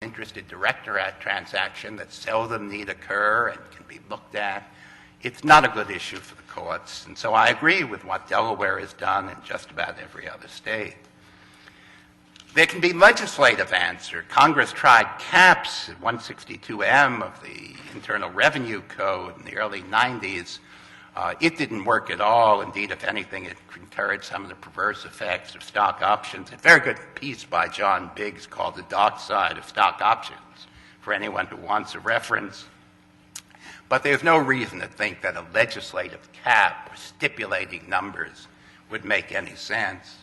interested director transaction that seldom need occur and can be looked at. It's not a good issue for the courts, and so I agree with what Delaware has done in just about every other state. There can be legislative answer. Congress tried caps at 162M of the Internal Revenue Code in the early 90s. It didn't work at all. Indeed, if anything, it encouraged some of the perverse effects of stock options. A very good piece by John Biggs called The Dark Side of Stock Options for anyone who wants a reference. But there's no reason to think that a legislative cap or stipulating numbers would make any sense.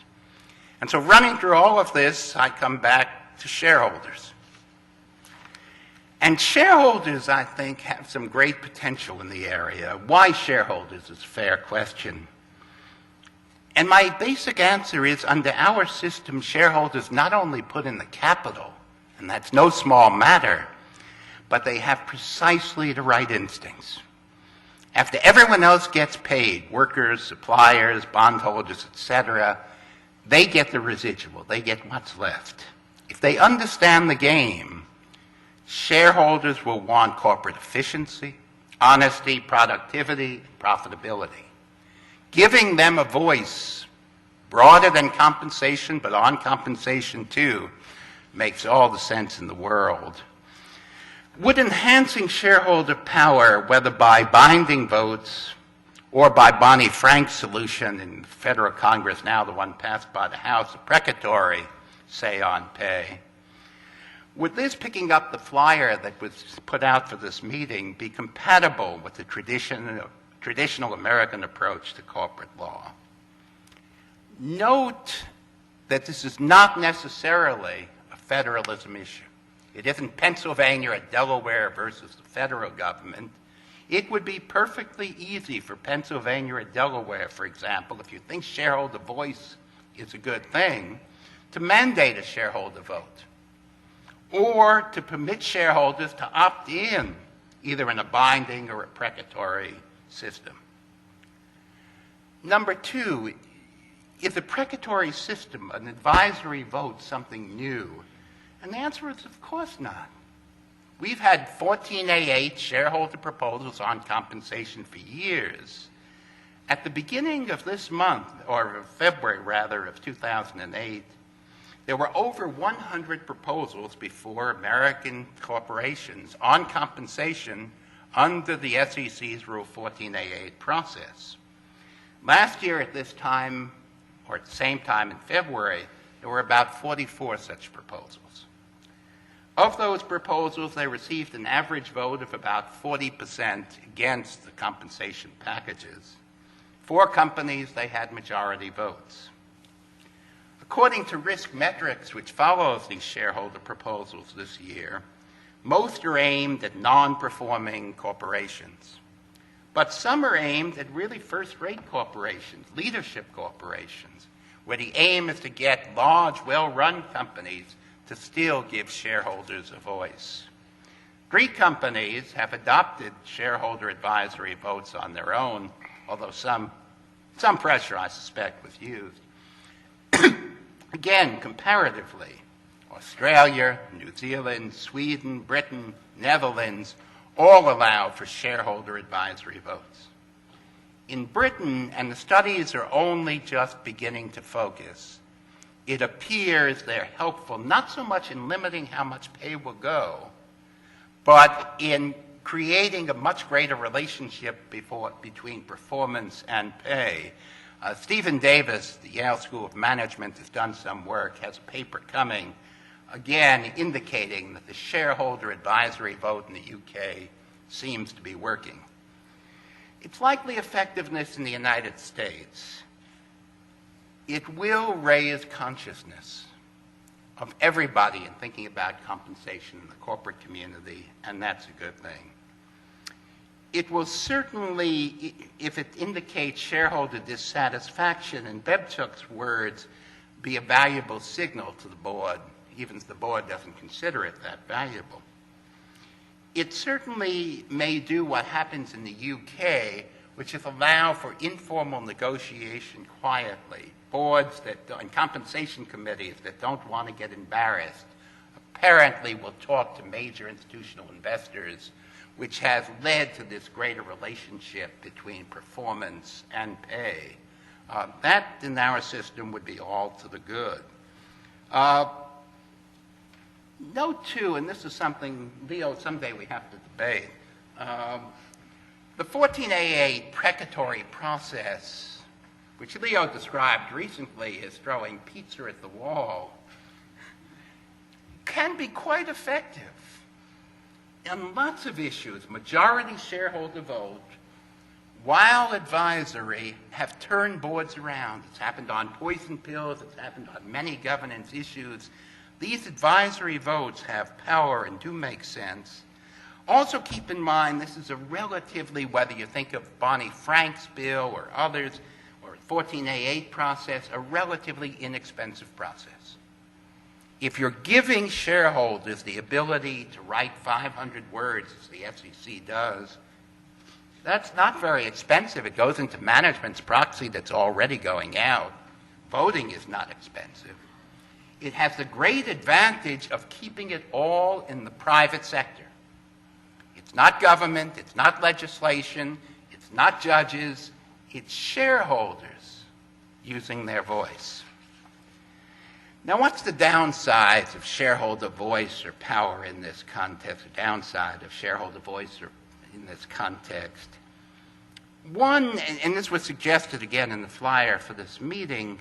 And so running through all of this, I come back to shareholders. And shareholders, I think, have some great potential in the area. Why shareholders is a fair question. And my basic answer is, under our system, shareholders not only put in the capital, and that's no small matter, but they have precisely the right instincts. After everyone else gets paid, workers, suppliers, bondholders, etc., they get the residual. They get what's left. If they understand the game, shareholders will want corporate efficiency, honesty, productivity, profitability. Giving them a voice broader than compensation, but on compensation too, makes all the sense in the world. Would enhancing shareholder power, whether by binding votes or by Bonnie Frank's solution in the federal Congress, now the one passed by the House, a precatory say on pay, would this picking up the flyer that was put out for this meeting be compatible with the traditional American approach to corporate law? Note that this is not necessarily a federalism issue. It isn't Pennsylvania or Delaware versus the federal government. It would be perfectly easy for Pennsylvania or Delaware, for example, if you think shareholder voice is a good thing, to mandate a shareholder vote, or to permit shareholders to opt in, either in a binding or a precatory system. Number two, is a precatory system, an advisory vote, something new? And the answer is, of course not. We've had 14A8 shareholder proposals on compensation for years. At the beginning of this month, or February rather, of 2008, there were over 100 proposals before American corporations on compensation under the SEC's Rule 14A8 process. Last year at this time, or at the same time in February, there were about 44 such proposals. Of those proposals, they received an average vote of about 40% against the compensation packages. 4 companies, they had majority votes. According to Risk Metrics, which follows these shareholder proposals this year, most are aimed at non-performing corporations. But some are aimed at really first-rate corporations, leadership corporations, where the aim is to get large, well-run companies to still give shareholders a voice. 3 companies have adopted shareholder advisory votes on their own, although some pressure, I suspect, was used. Again, comparatively, Australia, New Zealand, Sweden, Britain, Netherlands, all allow for shareholder advisory votes. In Britain, and the studies are only just beginning to focus, it appears they're helpful not so much in limiting how much pay will go, but in creating a much greater relationship between performance and pay. Stephen Davis, the Yale School of Management, has done some work, has a paper coming, again indicating that the shareholder advisory vote in the UK seems to be working. Its likely effectiveness in the United States, it will raise consciousness of everybody in thinking about compensation in the corporate community, and that's a good thing. It will certainly, if it indicates shareholder dissatisfaction, in Bebchuk's words, be a valuable signal to the board, even if the board doesn't consider it that valuable. It certainly may do what happens in the UK, which is allow for informal negotiation quietly. Boards that, and compensation committees that don't want to get embarrassed, apparently will talk to major institutional investors, which has led to this greater relationship between performance and pay. That, in our system, would be all to the good. Note, too, and this is something, Leo, someday we have to debate, the 14A8 precatory process, which Leo described recently as throwing pizza at the wall, can be quite effective. On lots of issues, majority shareholder vote, while advisory, have turned boards around. It's happened on poison pills. It's happened on many governance issues. These advisory votes have power and do make sense. Also keep in mind this is a relatively, whether you think of Bonnie Frank's bill or others, or 14A8 process, a relatively inexpensive process. If you're giving shareholders the ability to write 500 words, as the SEC does, that's not very expensive. It goes into management's proxy that's already going out. Voting is not expensive. It has the great advantage of keeping it all in the private sector. It's not government, it's not legislation, it's not judges, it's shareholders using their voice. Now, what's the downside of shareholder voice or power in this context, or downside of shareholder voice or in this context? One, and this was suggested again in the flyer for this meeting,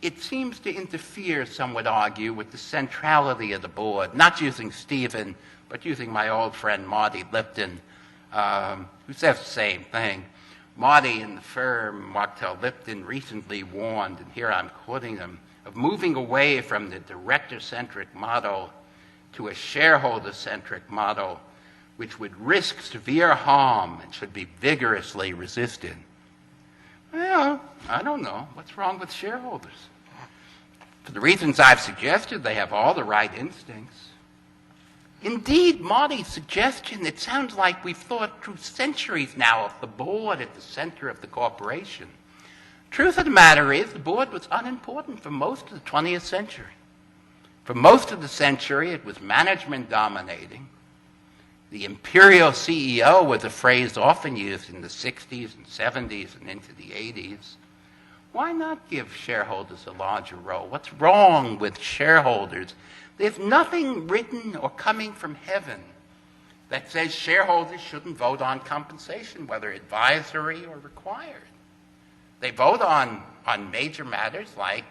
it seems to interfere, some would argue, with the centrality of the board, not using Stephen, but using my old friend Marty Lipton, who says the same thing. Marty in the firm, Wachter Lipton, recently warned, and here I'm quoting him, of moving away from the director-centric model to a shareholder-centric model, which would risk severe harm and should be vigorously resisted. Well, I don't know. What's wrong with shareholders? For the reasons I've suggested, they have all the right instincts. Indeed, Marty's suggestion, it sounds like we've thought through centuries now of the board at the center of the corporation. Truth of the matter is, the board was unimportant for most of the 20th century. For most of the century, it was management dominating. The imperial CEO was a phrase often used in the 60s and 70s and into the 80s. Why not give shareholders a larger role? What's wrong with shareholders? There's nothing written or coming from heaven that says shareholders shouldn't vote on compensation, whether advisory or required. They vote on major matters like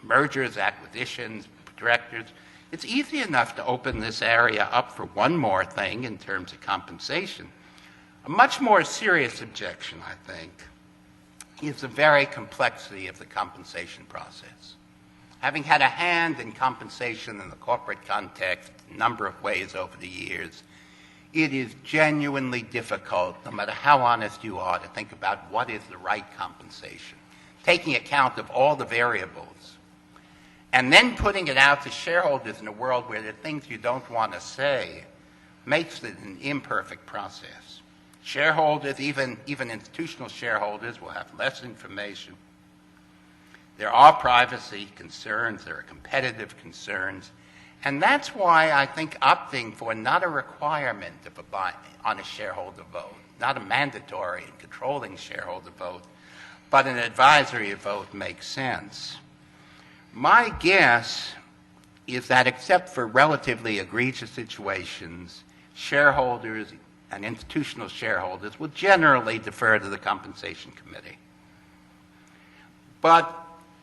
mergers, acquisitions, directors. It's easy enough to open this area up for one more thing in terms of compensation. A much more serious objection, I think, is the very complexity of the compensation process. Having had a hand in compensation in the corporate context a number of ways over the years, it is genuinely difficult, no matter how honest you are, to think about what is the right compensation, taking account of all the variables, and then putting it out to shareholders in a world where there are things you don't want to say makes it an imperfect process. Shareholders, even institutional shareholders, will have less information. There are privacy concerns, there are competitive concerns, and that's why I think opting for not a requirement on a shareholder vote, not a mandatory and controlling shareholder vote, but an advisory vote makes sense. My guess is that except for relatively egregious situations, shareholders and institutional shareholders will generally defer to the compensation committee.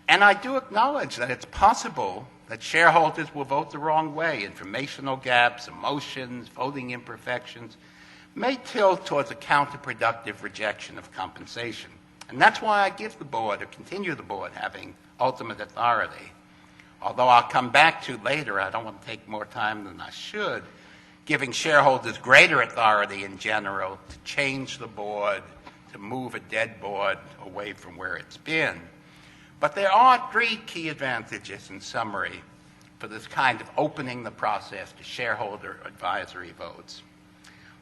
And I do acknowledge that it's possible that shareholders will vote the wrong way. Informational gaps, emotions, voting imperfections may tilt towards a counterproductive rejection of compensation. And that's why I give the board, or continue the board, having ultimate authority. Although I'll come back to later, I don't want to take more time than I should, giving shareholders greater authority in general to change the board, to move a dead board away from where it's been. But there are three key advantages, in summary, for this kind of opening the process to shareholder advisory votes.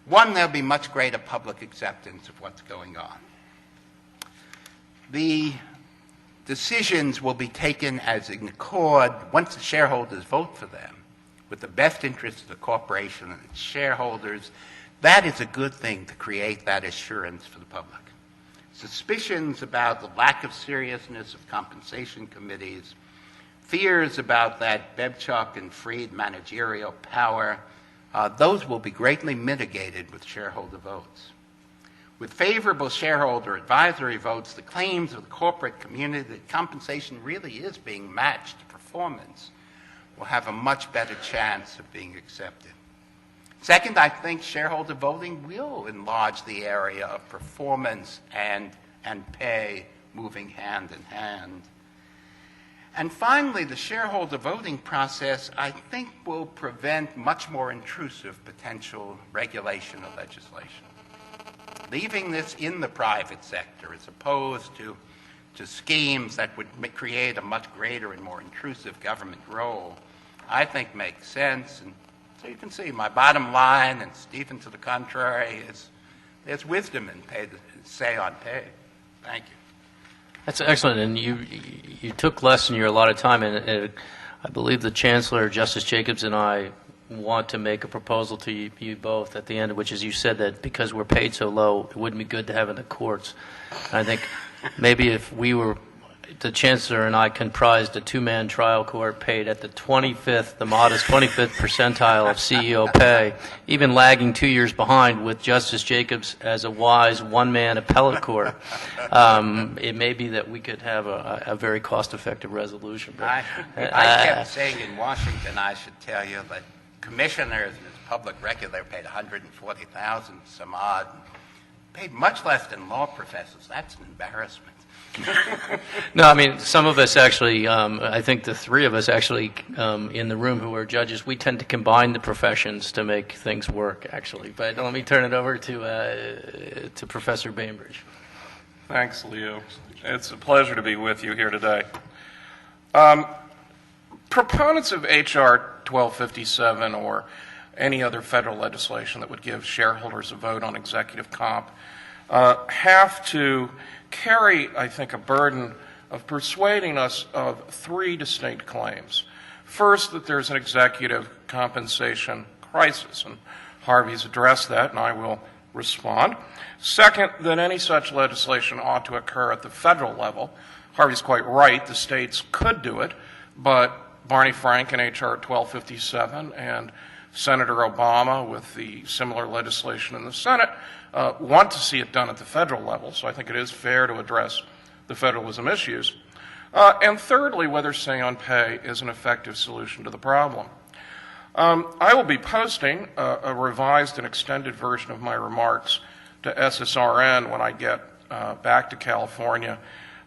One, there'll be much greater public acceptance of what's going on. The decisions will be taken as in accord, once the shareholders vote for them, with the best interests of the corporation and its shareholders. That is a good thing to create that assurance for the public. Suspicions about the lack of seriousness of compensation committees, fears about that Bebchuk and Fried managerial power, those will be greatly mitigated with shareholder votes. With favorable shareholder advisory votes, the claims of the corporate community that compensation really is being matched to performance will have a much better chance of being accepted. Second, I think shareholder voting will enlarge the area of performance and pay moving hand in hand. And finally, the shareholder voting process, I think, will prevent much more intrusive potential regulation or legislation. Leaving this in the private sector as opposed to schemes that would create a much greater and more intrusive government role, I think makes sense. And so you can see my bottom line, and Stephen to the contrary, is there's wisdom in say on pay. Thank you. That's excellent, and you took less than your allotted time, and I believe the Chancellor, Justice Jacobs, and I want to make a proposal to you both at the end, which is you said that because we're paid so low, it wouldn't be good to have in the courts. And I think maybe if we were, the Chancellor and I comprised a two-man trial court paid at the modest 25th percentile of CEO pay, even lagging 2 years behind with Justice Jacobs as a wise one-man appellate court, it may be that we could have a very cost-effective resolution. But, I kept saying in Washington, I should tell you, that commissioners in this public record, they're paid $140,000 some odd, paid much less than law professors. That's an embarrassment. No, I mean, some of us actually, I think the three of us actually in the room who are judges, we tend to combine the professions to make things work, actually. But let me turn it over to Professor Bainbridge. Thanks, Leo. It's a pleasure to be with you here today. Proponents of H.R. 1257 or any other federal legislation that would give shareholders a vote on executive comp have to carry, I think, a burden of persuading us of three distinct claims. First, that there's an executive compensation crisis, and Harvey's addressed that, and I will respond. Second, that any such legislation ought to occur at the federal level. Harvey's quite right, the states could do it, but Barney Frank in H.R. 1257 and Senator Obama with the similar legislation in the Senate want to see it done at the federal level, so I think it is fair to address the federalism issues. And thirdly, whether say on pay is an effective solution to the problem. I will be posting a revised and extended version of my remarks to SSRN when I get back to California,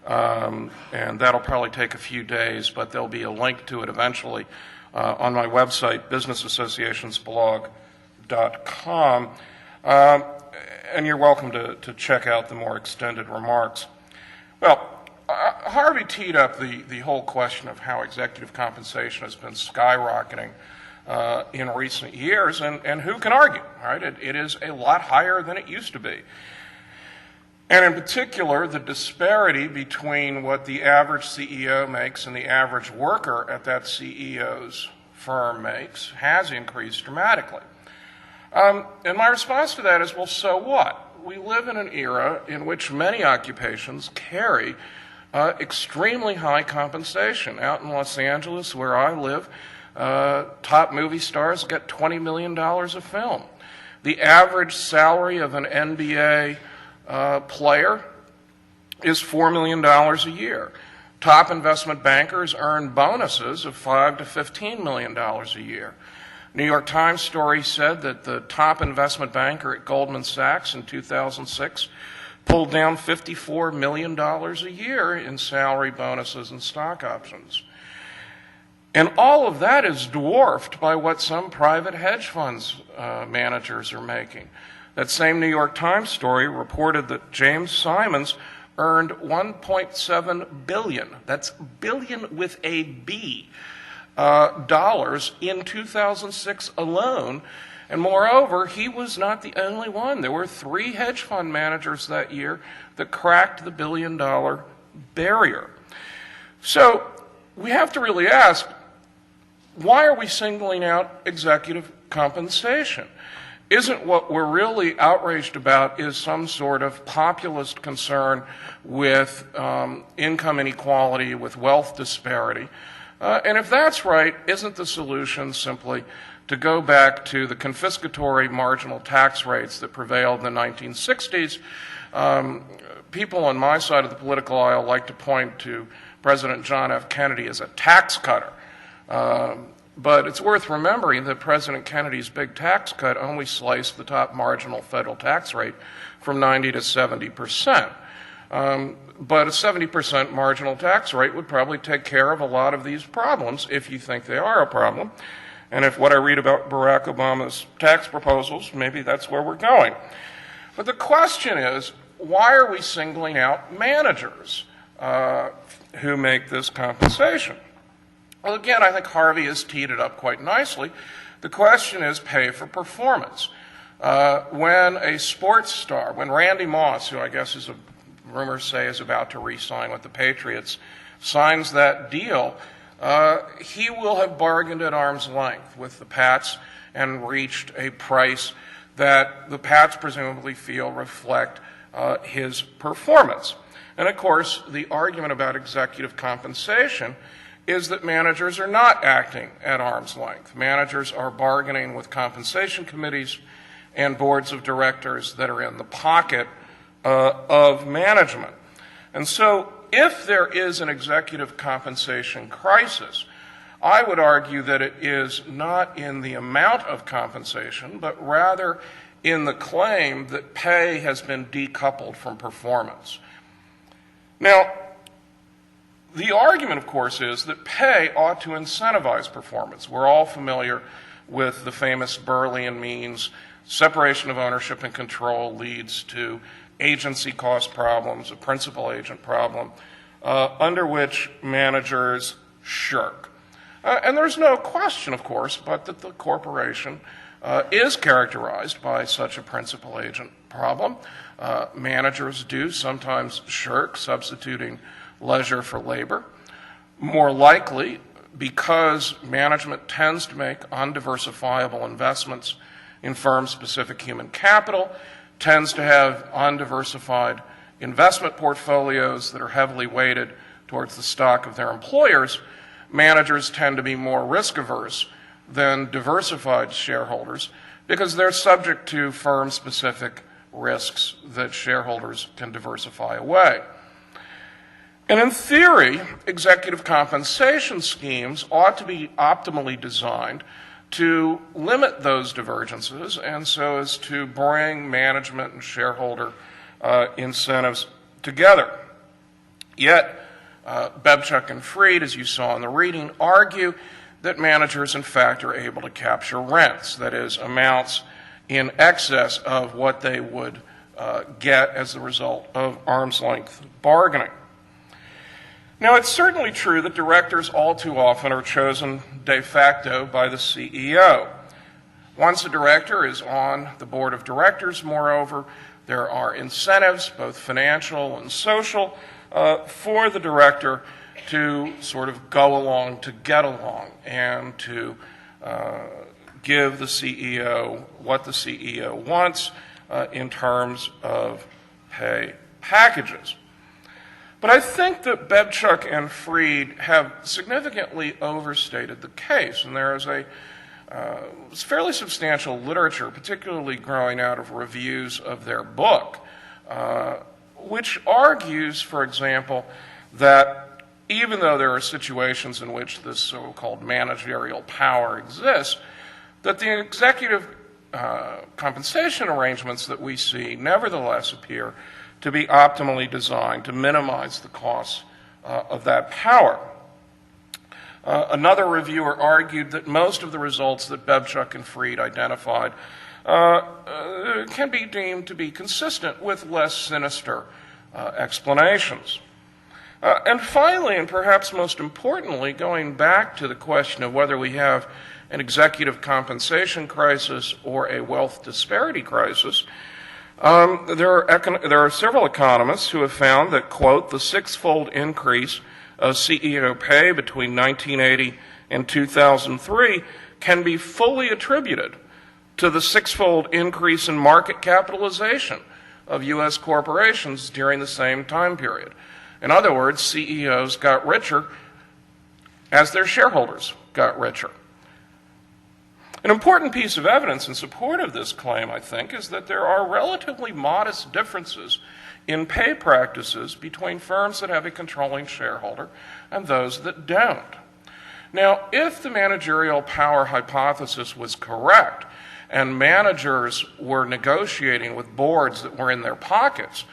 and that'll probably take a few days, but there'll be a link to it eventually on my website, businessassociationsblog.com, and you're welcome to check out the more extended remarks. Well, Harvey teed up the whole question of how executive compensation has been skyrocketing in recent years, and who can argue, right? It is a lot higher than it used to be. And in particular, the disparity between what the average CEO makes and the average worker at that CEO's firm makes has increased dramatically. And my response to that is, well, so what? We live in an era in which many occupations carry extremely high compensation. Out in Los Angeles, where I live, top movie stars get $20 million a film. The average salary of an NBA player is $4 million a year. Top investment bankers earn bonuses of $5 to $15 million a year. New York Times story said that the top investment banker at Goldman Sachs in 2006 pulled down $54 million a year in salary bonuses and stock options. And all of that is dwarfed by what some private hedge funds managers are making. That same New York Times story reported that James Simons earned $1.7 billion, that's billion with a B, dollars in 2006 alone. And moreover, he was not the only one. There were 3 hedge fund managers that year that cracked the $1 billion barrier. So we have to really ask, why are we singling out executive compensation? Isn't what we're really outraged about is some sort of populist concern with income inequality, with wealth disparity? And if that's right, isn't the solution simply to go back to the confiscatory marginal tax rates that prevailed in the 1960s? People on my side of the political aisle like to point to President John F. Kennedy as a tax cutter. But it's worth remembering that President Kennedy's big tax cut only sliced the top marginal federal tax rate from 90 to 70%. But a 70% marginal tax rate would probably take care of a lot of these problems if you think they are a problem. And if what I read about Barack Obama's tax proposals, maybe that's where we're going. But the question is, why are we singling out managers who make this compensation? Well, again, I think Harvey has teed it up quite nicely. The question is pay for performance. When a sports star, when Randy Moss, who I guess is rumors say is about to re-sign with the Patriots, signs that deal, he will have bargained at arm's length with the Pats and reached a price that the Pats presumably feel reflect his performance. And of course, the argument about executive compensation is that managers are not acting at arm's length. Managers are bargaining with compensation committees and boards of directors that are in the pocket of management. And so if there is an executive compensation crisis, I would argue that it is not in the amount of compensation, but rather in the claim that pay has been decoupled from performance. Now, the argument, of course, is that pay ought to incentivize performance. We're all familiar with the famous Burleyan means. Separation of ownership and control leads to agency cost problems, a principal agent problem, under which managers shirk. And there's no question, of course, but that the corporation is characterized by such a principal agent problem. Managers do sometimes shirk, substituting leisure for labor. More likely, because management tends to make undiversifiable investments in firm-specific human capital, tends to have undiversified investment portfolios that are heavily weighted towards the stock of their employers, managers tend to be more risk-averse than diversified shareholders because they're subject to firm-specific risks that shareholders can diversify away. And in theory, executive compensation schemes ought to be optimally designed to limit those divergences and so as to bring management and shareholder incentives together. Yet, Bebchuk and Fried, as you saw in the reading, argue that managers, in fact, are able to capture rents, that is, amounts in excess of what they would get as a result of arm's-length bargaining. Now, it's certainly true that directors all too often are chosen de facto by the CEO. Once a director is on the board of directors, moreover, there are incentives, both financial and social, for the director to sort of go along to get along and to give the CEO what the CEO wants in terms of pay packages. But I think that Bebchuk and Fried have significantly overstated the case, and there is a fairly substantial literature, particularly growing out of reviews of their book, which argues, for example, that even though there are situations in which this so-called managerial power exists, that the executive compensation arrangements that we see nevertheless appear to be optimally designed to minimize the costs of that power. Another reviewer argued that most of the results that Bebchuk and Fried identified can be deemed to be consistent with less sinister explanations. And finally, and perhaps most importantly, going back to the question of whether we have an executive compensation crisis or a wealth disparity crisis, there are several economists who have found that, quote, the six-fold increase of CEO pay between 1980 and 2003 can be fully attributed to the six-fold increase in market capitalization of U.S. corporations during the same time period. In other words, CEOs got richer as their shareholders got richer. An important piece of evidence in support of this claim, I think, is that there are relatively modest differences in pay practices between firms that have a controlling shareholder and those that don't. Now, if the managerial power hypothesis was correct and managers were negotiating with boards that were in their pockets,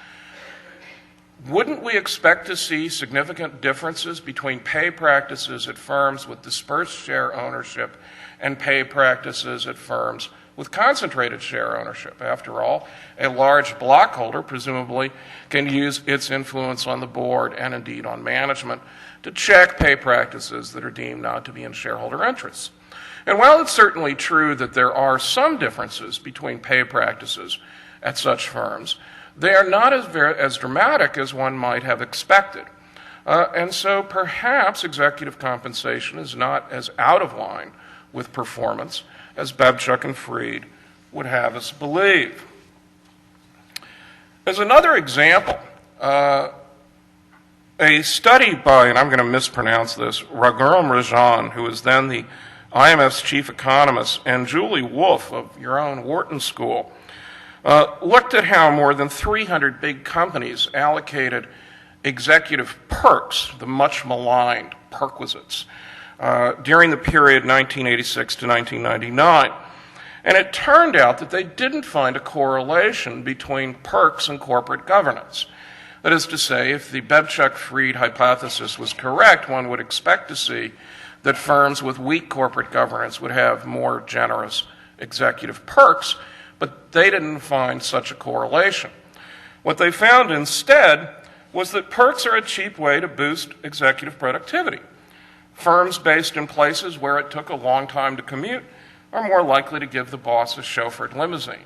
wouldn't we expect to see significant differences between pay practices at firms with dispersed share ownership and pay practices at firms with concentrated share ownership? After all, a large blockholder presumably can use its influence on the board and indeed on management to check pay practices that are deemed not to be in shareholder interests. And while it's certainly true that there are some differences between pay practices at such firms, they are not as dramatic as one might have expected. And so perhaps executive compensation is not as out of line with performance as Babchuk and Freed would have us believe. As another example, a study by, and I'm going to mispronounce this, Raghuram Rajan, who was then the IMF's chief economist, and Julie Wolfe of your own Wharton School, looked at how more than 300 big companies allocated executive perks, the much maligned perquisites, during the period 1986 to 1999. And it turned out that they didn't find a correlation between perks and corporate governance. That is to say, if the Babchuk-Freed hypothesis was correct, one would expect to see that firms with weak corporate governance would have more generous executive perks, but they didn't find such a correlation. What they found instead was that perks are a cheap way to boost executive productivity. Firms based in places where it took a long time to commute are more likely to give the boss a chauffeured limousine.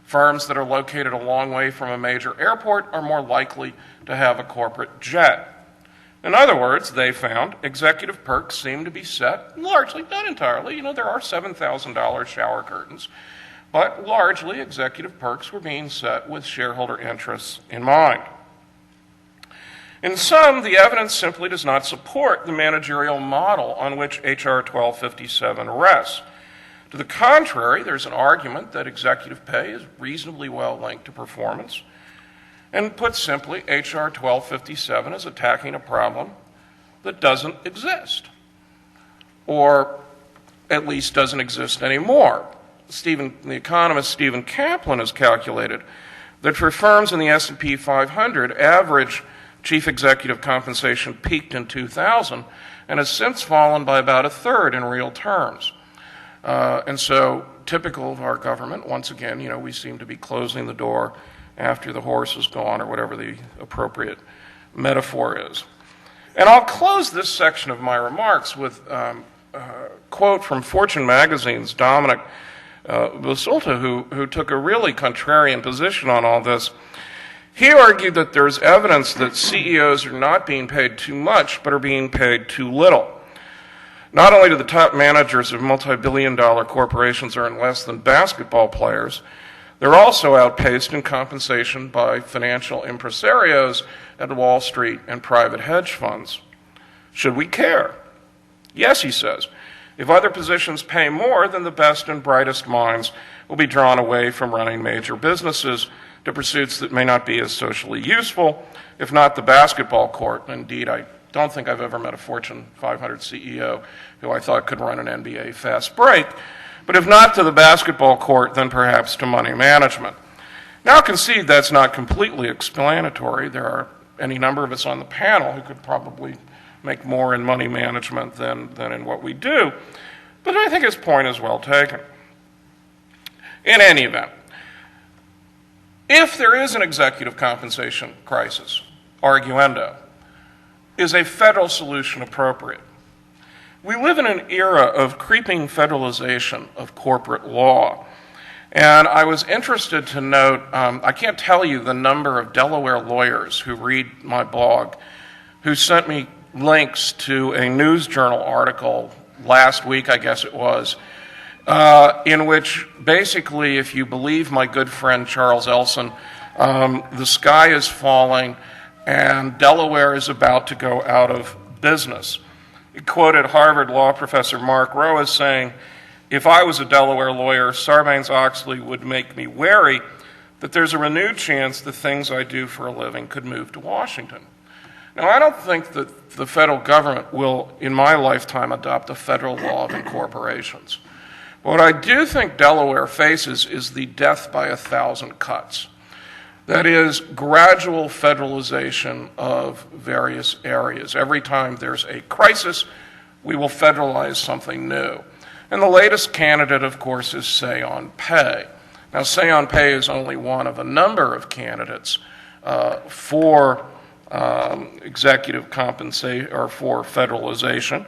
Firms that are located a long way from a major airport are more likely to have a corporate jet. In other words, they found executive perks seem to be set largely, not entirely, there are $7,000 shower curtains, but largely executive perks were being set with shareholder interests in mind. In sum, the evidence simply does not support the managerial model on which H.R. 1257 rests. To the contrary, there's an argument that executive pay is reasonably well linked to performance. And put simply, H.R. 1257 is attacking a problem that doesn't exist, or at least doesn't exist anymore. The economist Stephen Kaplan has calculated that for firms in the S&P 500, average chief executive compensation peaked in 2000 and has since fallen by about a third in real terms. And so, typical of our government, once again, we seem to be closing the door after the horse is gone, or whatever the appropriate metaphor is. And I'll close this section of my remarks with a quote from Fortune magazine's Dominic Basulta, who took a really contrarian position on all this. He argued that there's evidence that CEOs are not being paid too much, but are being paid too little. Not only do the top managers of multi-billion-dollar corporations earn less than basketball players, they're also outpaced in compensation by financial impresarios at Wall Street and private hedge funds. Should we care? Yes, he says. If other positions pay more, then the best and brightest minds will be drawn away from running major businesses to pursuits that may not be as socially useful, if not the basketball court. Indeed, I don't think I've ever met a Fortune 500 CEO who I thought could run an NBA fast break. But if not to the basketball court, then perhaps to money management. Now, I'll concede that's not completely explanatory. There are any number of us on the panel who could probably make more in money management than in what we do. But I think his point is well taken. In any event, if there is an executive compensation crisis, arguendo, is a federal solution appropriate? We live in an era of creeping federalization of corporate law. And I was interested to note, I can't tell you the number of Delaware lawyers who read my blog, who sent me links to a news journal article last week, I guess it was, in which basically, if you believe my good friend Charles Elson, the sky is falling and Delaware is about to go out of business. He quoted Harvard law professor Mark Rowe as saying, "If I was a Delaware lawyer, Sarbanes-Oxley would make me wary that there's a renewed chance the things I do for a living could move to Washington." Now, I don't think that the federal government will, in my lifetime, adopt a federal law of incorporations. What I do think Delaware faces is the death by 1,000 cuts. That is, gradual federalization of various areas. Every time there's a crisis, we will federalize something new. And the latest candidate, of course, is Say on Pay. Now, Say on Pay is only one of a number of candidates for executive compensation or for federalization.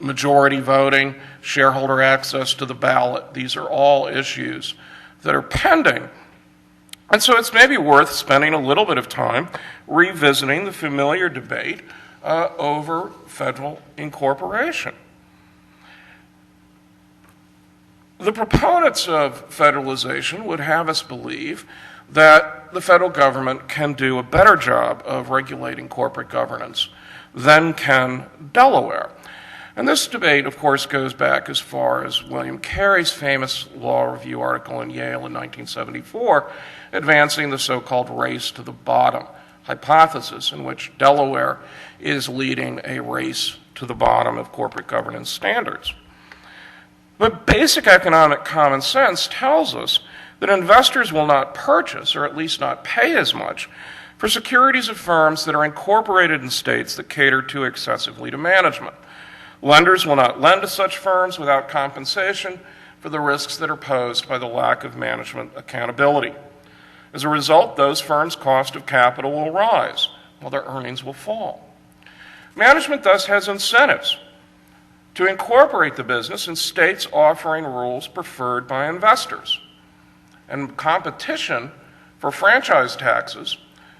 Majority voting, shareholder access to the ballot, these are all issues that are pending. And so it's maybe worth spending a little bit of time revisiting the familiar debate over federal incorporation. The proponents of federalization would have us believe that the federal government can do a better job of regulating corporate governance than can Delaware. And this debate, of course, goes back as far as William Carey's famous law review article in Yale in 1974, advancing the so-called race to the bottom hypothesis, in which Delaware is leading a race to the bottom of corporate governance standards. But basic economic common sense tells us that investors will not purchase, or at least not pay as much, for securities of firms that are incorporated in states that cater too excessively to management. Lenders will not lend to such firms without compensation for the risks that are posed by the lack of management accountability. As a result, those firms' cost of capital will rise, while their earnings will fall. Management thus has incentives to incorporate the business in states offering rules preferred by investors. And competition for franchise taxes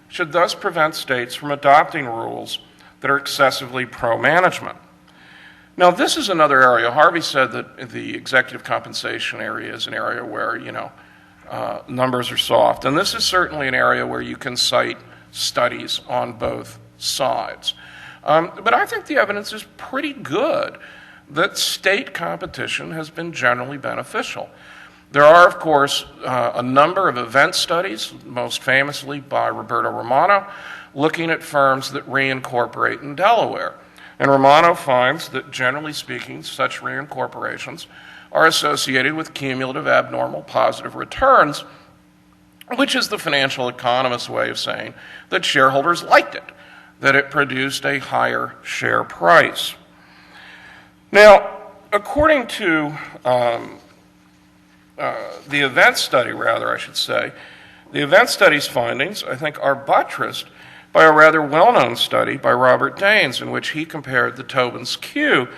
should thus prevent states from adopting rules that are excessively pro-management. Now, this is another area. Harvey said that the executive compensation area is an area where, numbers are soft. And this is certainly an area where you can cite studies on both sides. But I think the evidence is pretty good that state competition has been generally beneficial. There are, of course, a number of event studies, most famously by Roberto Romano, looking at firms that reincorporate in Delaware. And Romano finds that, generally speaking, such reincorporations are associated with cumulative abnormal positive returns, which is the financial economist's way of saying that shareholders liked it, that it produced a higher share price. Now, according to the event study, the event study's findings, I think, are buttressed by a rather well-known study by Robert Daines, in which he compared the Tobin's Q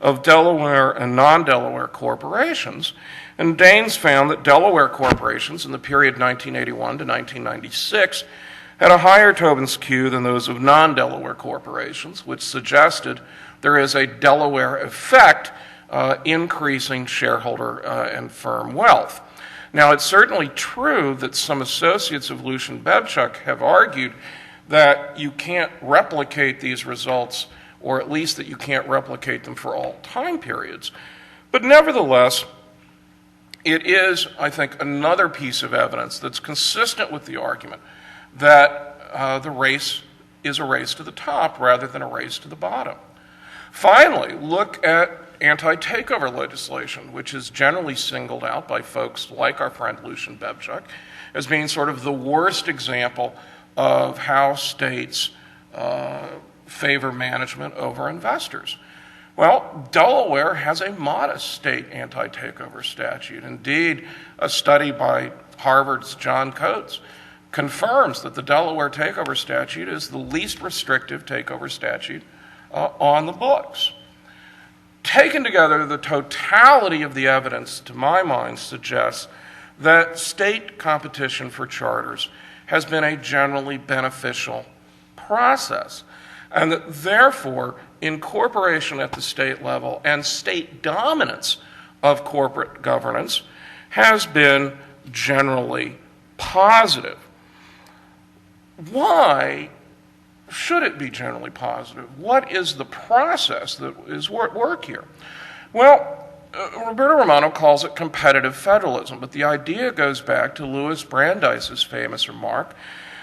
of Delaware and non-Delaware corporations. And Daines found that Delaware corporations in the period 1981 to 1996 had a higher Tobin's Q than those of non-Delaware corporations, which suggested there is a Delaware effect increasing shareholder and firm wealth. Now, it's certainly true that some associates of Lucian Bebchuk have argued that you can't replicate these results, or at least that you can't replicate them for all time periods. But nevertheless, it is, I think, another piece of evidence that's consistent with the argument that the race is a race to the top rather than a race to the bottom. Finally, look at anti-takeover legislation, which is generally singled out by folks like our friend Lucian Bebchuk as being sort of the worst example of how states favor management over investors. Well, Delaware has a modest state anti-takeover statute. Indeed, a study by Harvard's John Coates confirms that the Delaware takeover statute is the least restrictive takeover statute on the books. Taken together, the totality of the evidence, to my mind, suggests that state competition for charters has been a generally beneficial process. and that therefore incorporation at the state level and state dominance of corporate governance has been generally positive. Why should it be generally positive? What is the process that is at work here? Well, Roberto Romano calls it competitive federalism, but the idea goes back to Louis Brandeis's famous remark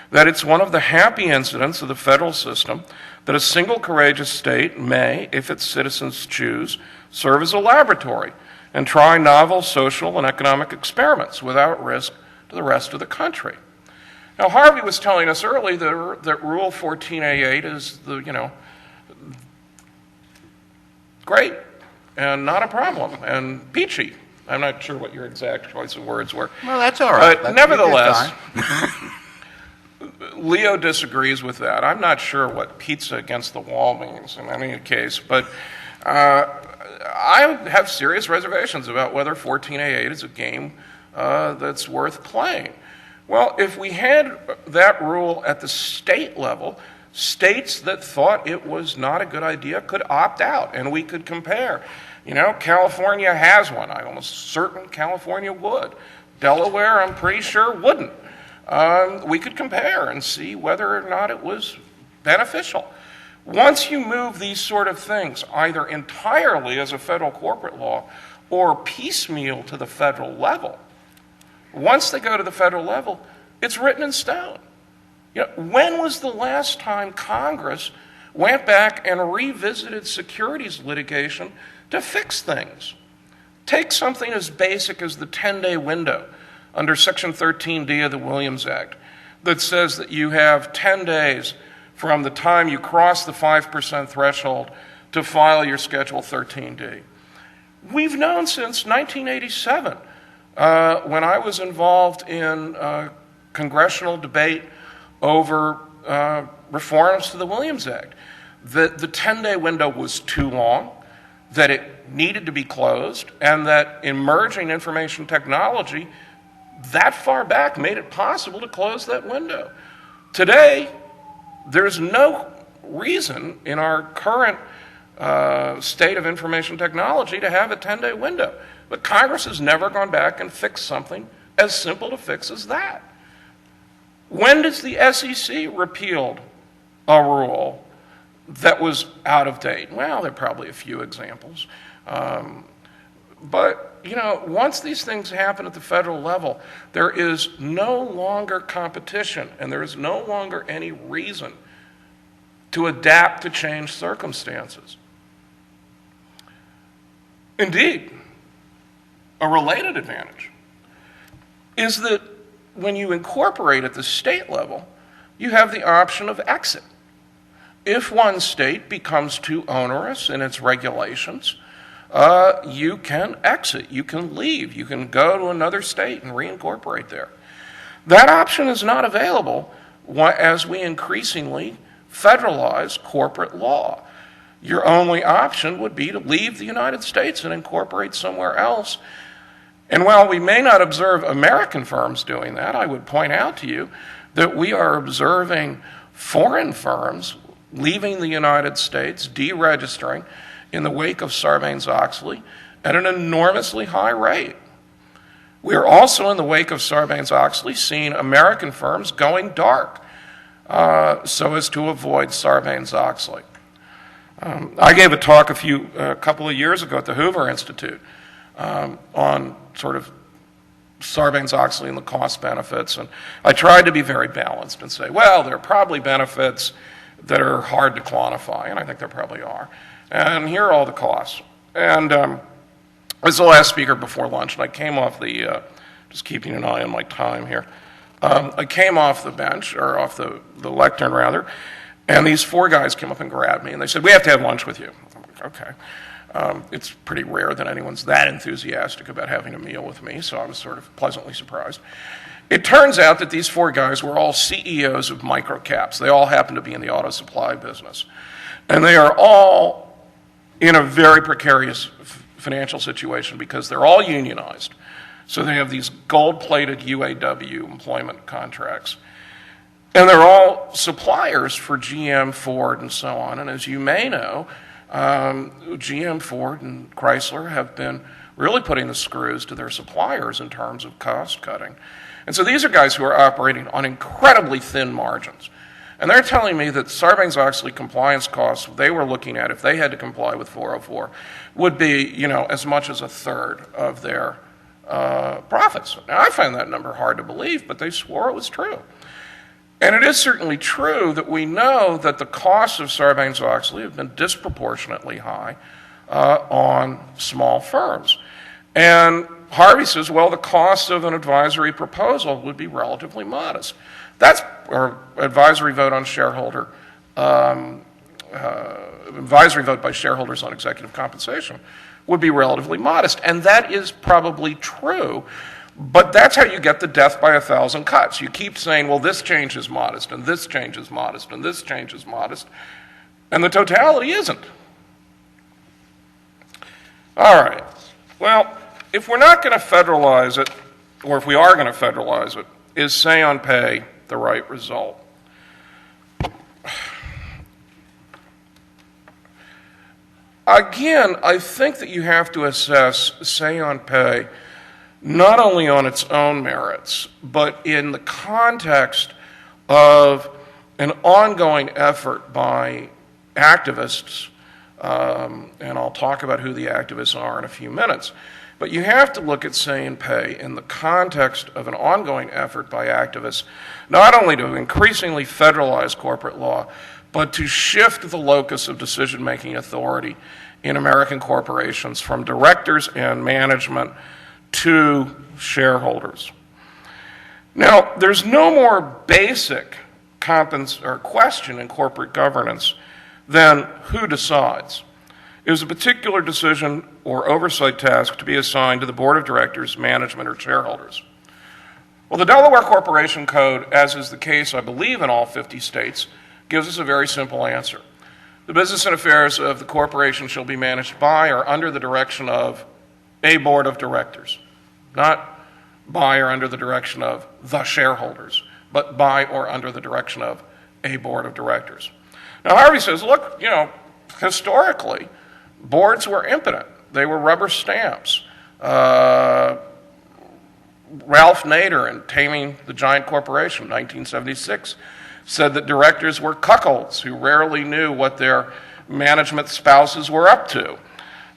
that it's one of the happy incidents of the federal system that a single courageous state may, if its citizens choose, serve as a laboratory and try novel social and economic experiments without risk to the rest of the country. Now, Harvey was telling us earlier that Rule 14a8 is great and not a problem and peachy. I'm not sure what your exact choice of words were. Well, that's all right. But nevertheless, Leo disagrees with that. I'm not sure what pizza against the wall means in any case, but I have serious reservations about whether 14a8 is a game that's worth playing. Well, if we had that rule at the state level, states that thought it was not a good idea could opt out, and we could compare. California has one. I'm almost certain California would. Delaware, I'm pretty sure, wouldn't. We could compare and see whether or not it was beneficial. Once you move these sort of things, either entirely as a federal corporate law or piecemeal to the federal level, once they go to the federal level, it's written in stone. When was the last time Congress went back and revisited securities litigation to fix things? Take something as basic as the 10-day window under Section 13D of the Williams Act that says that you have 10 days from the time you cross the 5% threshold to file your Schedule 13D. We've known since 1987, when I was involved in congressional debate over reforms to the Williams Act, that the 10-day window was too long, that it needed to be closed, and that emerging information technology that far back made it possible to close that window. Today, there's no reason in our current state of information technology to have a 10-day window. But Congress has never gone back and fixed something as simple to fix as that. When does the SEC repealed a rule that was out of date? Well, there are probably a few examples. But once these things happen at the federal level, there is no longer competition, and there is no longer any reason to adapt to changed circumstances. Indeed, a related advantage is that when you incorporate at the state level, you have the option of exit. If one state becomes too onerous in its regulations, you can exit, you can leave, you can go to another state and reincorporate there. That option is not available as we increasingly federalize corporate law. Your only option would be to leave the United States and incorporate somewhere else. And while we may not observe American firms doing that, I would point out to you that we are observing foreign firms leaving the United States, deregistering in the wake of Sarbanes-Oxley at an enormously high rate. We are also in the wake of Sarbanes-Oxley seeing American firms going dark so as to avoid Sarbanes-Oxley. I gave a talk a couple of years ago at the Hoover Institute on sort of Sarbanes-Oxley and the cost benefits, and I tried to be very balanced and say, well, there are probably benefits that are hard to quantify, and I think there probably are. And here are all the costs. And I was the last speaker before lunch, and I came off the, just keeping an eye on my time here, I came off the bench, or off the lectern rather, and these four guys came up and grabbed me, and they said, we have to have lunch with you. I'm like, okay. It's pretty rare that anyone's that enthusiastic about having a meal with me, so I was sort of pleasantly surprised. It turns out that these four guys were all CEOs of microcaps. They all happen to be in the auto supply business. And they are all in a very precarious financial situation because they're all unionized. So they have these gold-plated UAW employment contracts. And they're all suppliers for GM, Ford, and so on. And as you may know, GM, Ford, and Chrysler have been really putting the screws to their suppliers in terms of cost cutting. And so these are guys who are operating on incredibly thin margins. And they're telling me that Sarbanes-Oxley compliance costs they were looking at if they had to comply with 404 would be, as much as a third of their profits. Now, I find that number hard to believe, but they swore it was true. And it is certainly true that we know that the costs of Sarbanes-Oxley have been disproportionately high on small firms. And Harvey says, well, the cost of an advisory proposal would be relatively modest. Or advisory vote on shareholder, advisory vote by shareholders on executive compensation would be relatively modest. And that is probably true, but that's how you get the death by 1,000 cuts. You keep saying, well, this change is modest, and this change is modest, and this change is modest, and the totality isn't. All right. Well, if we're not going to federalize it, or if we are going to federalize it, is say on pay the right result? Again, I think that you have to assess say on pay not only on its own merits, but in the context of an ongoing effort by activists, and I'll talk about who the activists are in a few minutes. But you have to look at say and pay in the context of an ongoing effort by activists, not only to increasingly federalize corporate law, but to shift the locus of decision-making authority in American corporations from directors and management to shareholders. Now, there's no more basic question in corporate governance than who decides. Is a particular decision or oversight task to be assigned to the board of directors, management, or shareholders? Well, the Delaware Corporation Code, as is the case, I believe, in all 50 states, gives us a very simple answer. The business and affairs of the corporation shall be managed by or under the direction of a board of directors, not by or under the direction of the shareholders, but by or under the direction of a board of directors. Now, Harvey says, look, historically, boards were impotent. They were rubber stamps. Ralph Nader in Taming the Giant Corporation, 1976, said that directors were cuckolds who rarely knew what their management spouses were up to.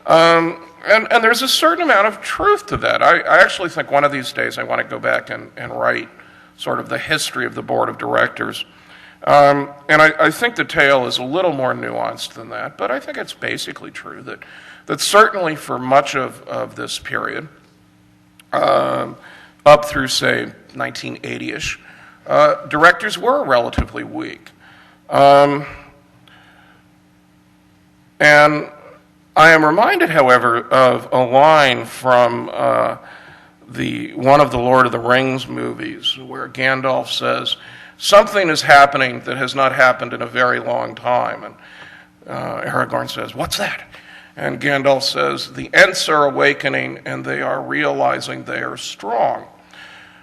And there's a certain amount of truth to that. I actually think one of these days I want to go back and write sort of the history of the board of directors. And I think the tale is a little more nuanced than that, but I think it's basically true that certainly for much of this period, up through, say, 1980-ish, directors were relatively weak. And I am reminded, however, of a line from one of the Lord of the Rings movies where Gandalf says, something is happening that has not happened in a very long time. And Aragorn says, what's that? And Gandalf says, the Ents are awakening and they are realizing they are strong.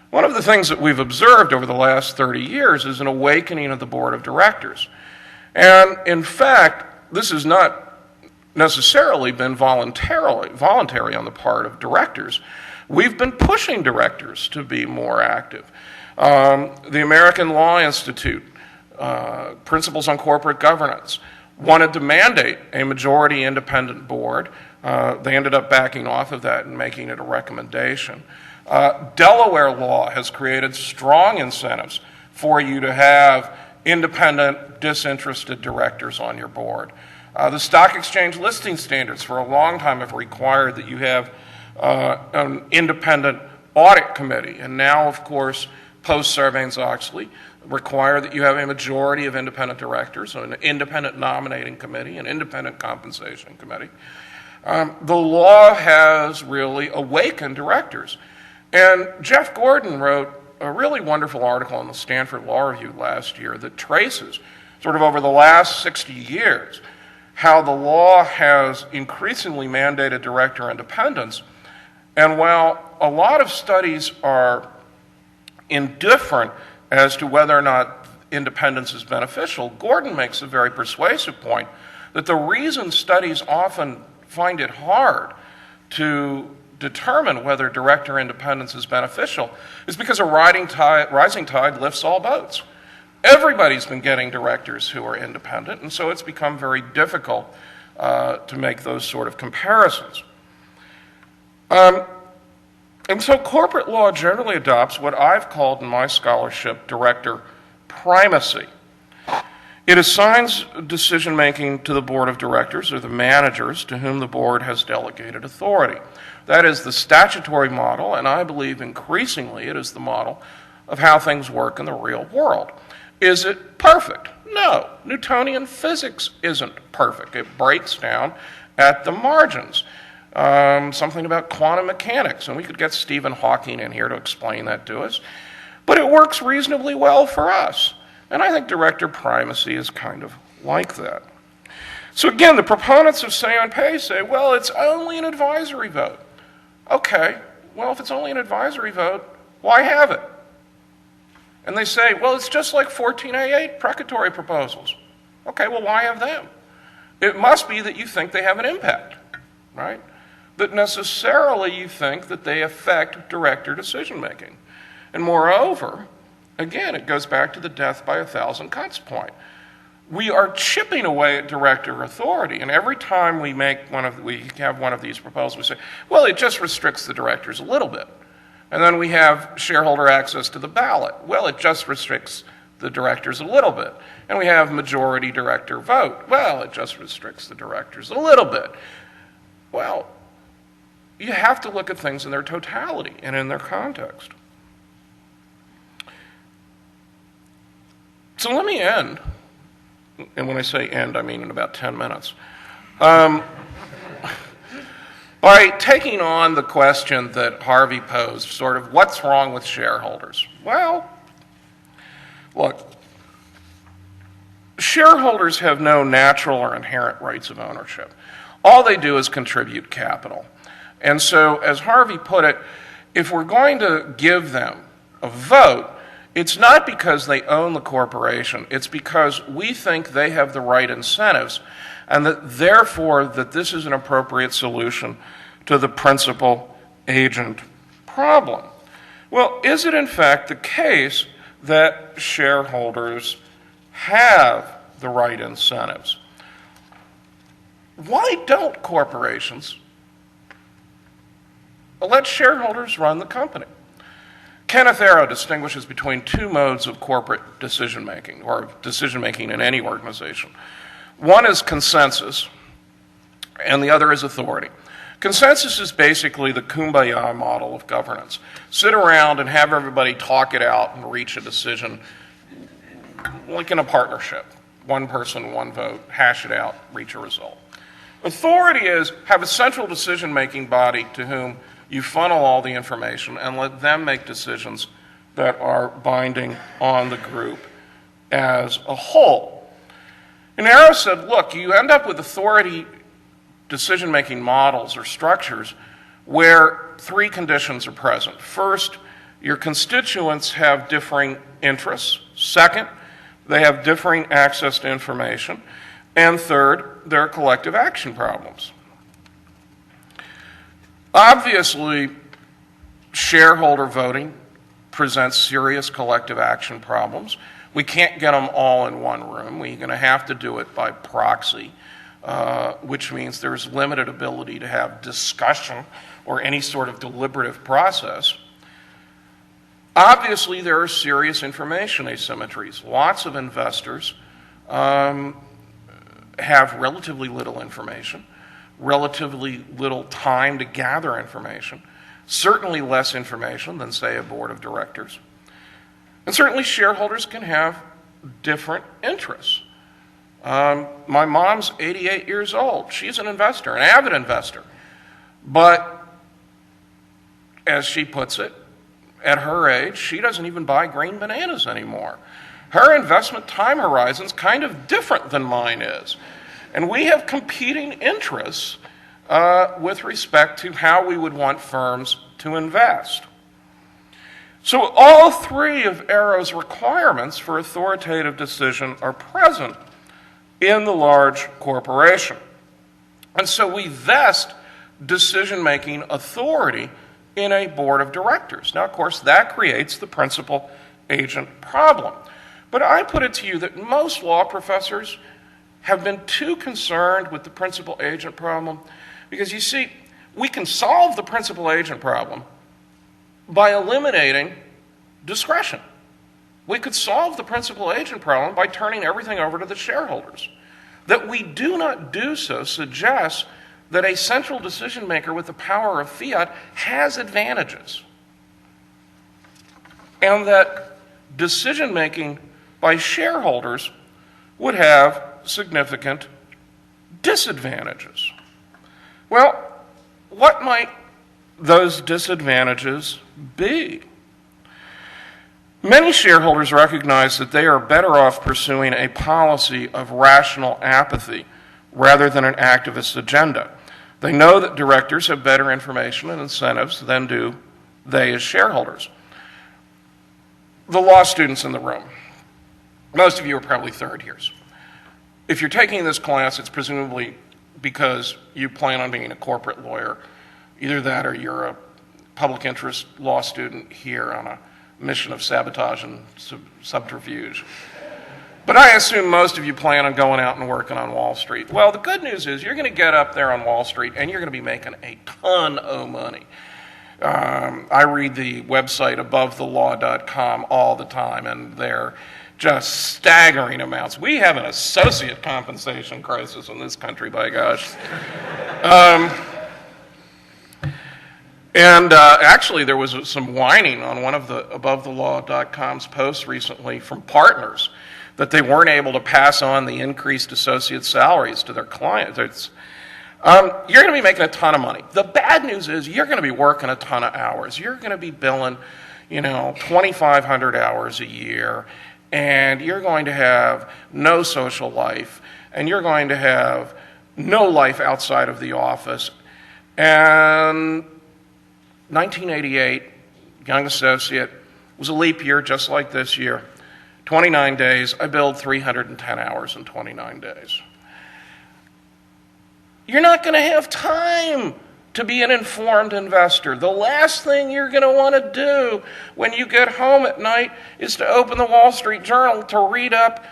One of the things that we've observed over the last 30 years is an awakening of the board of directors. And in fact, this has not necessarily been voluntary on the part of directors. We've been pushing directors to be more active. The American Law Institute, Principles on Corporate Governance, wanted to mandate a majority independent board. They ended up backing off of that and making it a recommendation. Delaware law has created strong incentives for you to have independent, disinterested directors on your board. The stock exchange listing standards for a long time have required that you have an independent audit committee. And now, of course, post-Sarbanes-Oxley, require that you have a majority of independent directors, an independent nominating committee, an independent compensation committee. The law has really awakened directors. And Jeff Gordon wrote a really wonderful article in the Stanford Law Review last year that traces, sort of over the last 60 years, how the law has increasingly mandated director independence. And while a lot of studies are indifferent as to whether or not independence is beneficial, Gordon makes a very persuasive point that the reason studies often find it hard to determine whether director independence is beneficial is because a rising tide lifts all boats. Everybody's been getting directors who are independent, and so it's become very difficult to make those sort of comparisons. And so corporate law generally adopts what I've called in my scholarship director primacy. It assigns decision-making to the board of directors or the managers to whom the board has delegated authority. That is the statutory model, and I believe increasingly it is the model of how things work in the real world. Is it perfect? No. Newtonian physics isn't perfect. It breaks down at the margins. Something about quantum mechanics, and we could get Stephen Hawking in here to explain that to us. But it works reasonably well for us. And I think director primacy is kind of like that. So again, the proponents of say on pay say, well, it's only an advisory vote. Okay, well, if it's only an advisory vote, why have it? And they say, well, it's just like 14A8 precatory proposals. Okay, well, why have them? It must be that you think they have an impact, right? That necessarily you think that they affect director decision-making. And moreover, again, it goes back to the death by 1,000 cuts point. We are chipping away at director authority, and every time we have one of these proposals, we say, well, it just restricts the directors a little bit. And then we have shareholder access to the ballot. Well, it just restricts the directors a little bit. And we have majority director vote. Well, it just restricts the directors a little bit. Well, you have to look at things in their totality and in their context. So let me end, and when I say end, I mean in about 10 minutes, by taking on the question that Harvey posed, sort of, what's wrong with shareholders? Well, look, shareholders have no natural or inherent rights of ownership. All they do is contribute capital. And so, as Harvey put it, if we're going to give them a vote, it's not because they own the corporation. It's because we think they have the right incentives, and that therefore that this is an appropriate solution to the principal-agent problem. Well, is it in fact the case that shareholders have the right incentives? Why don't corporations let shareholders run the company? Kenneth Arrow distinguishes between two modes of corporate decision-making, or decision-making in any organization. One is consensus, and the other is authority. Consensus is basically the kumbaya model of governance. Sit around and have everybody talk it out and reach a decision, like in a partnership. One person, one vote, hash it out, reach a result. Authority is have a central decision-making body to whom you funnel all the information and let them make decisions that are binding on the group as a whole. And Arrow said, look, you end up with authority decision-making models or structures where three conditions are present. First, your constituents have differing interests. Second, they have differing access to information. And third, there are collective action problems. Obviously, shareholder voting presents serious collective action problems. We can't get them all in one room. We're going to have to do it by proxy, which means there's limited ability to have discussion or any sort of deliberative process. Obviously, there are serious information asymmetries. Lots of investors have relatively little information, relatively little time to gather information, certainly less information than, say, a board of directors. And certainly shareholders can have different interests. My mom's 88 years old. She's an investor, an avid investor. But as she puts it, at her age, she doesn't even buy green bananas anymore. Her investment time horizon's kind of different than mine is. And we have competing interests with respect to how we would want firms to invest. So all three of Arrow's requirements for authoritative decision are present in the large corporation. And so we vest decision-making authority in a board of directors. Now, of course, that creates the principal-agent problem. But I put it to you that most law professors have been too concerned with the principal-agent problem because, you see, we can solve the principal-agent problem by eliminating discretion. We could solve the principal-agent problem by turning everything over to the shareholders. That we do not do so suggests that a central decision maker with the power of fiat has advantages, and that decision making by shareholders would have significant disadvantages. Well, what might those disadvantages be? Many shareholders recognize that they are better off pursuing a policy of rational apathy rather than an activist agenda. They know that directors have better information and incentives than do they as shareholders. The law students in the room, most of you are probably third years. If you're taking this class, it's presumably because you plan on being a corporate lawyer. Either that or you're a public interest law student here on a mission of sabotage and subterfuge. But I assume most of you plan on going out and working on Wall Street. Well, the good news is you're going to get up there on Wall Street and you're going to be making a ton of money. I read the website abovethelaw.com all the time, and they're just staggering amounts. We have an associate compensation crisis in this country, by gosh. Actually, there was some whining on one of the abovethelaw.com's posts recently from partners that they weren't able to pass on the increased associate salaries to their clients. You're going to be making a ton of money. The bad news is you're going to be working a ton of hours. You're going to be billing, 2,500 hours a year, and you're going to have no social life, and you're going to have no life outside of the office. And 1988, young associate, was a leap year just like this year. 29 days, I billed 310 hours in 29 days. You're not going to have time to be an informed investor. The last thing you're going to want to do when you get home at night is to open the Wall Street Journal to read up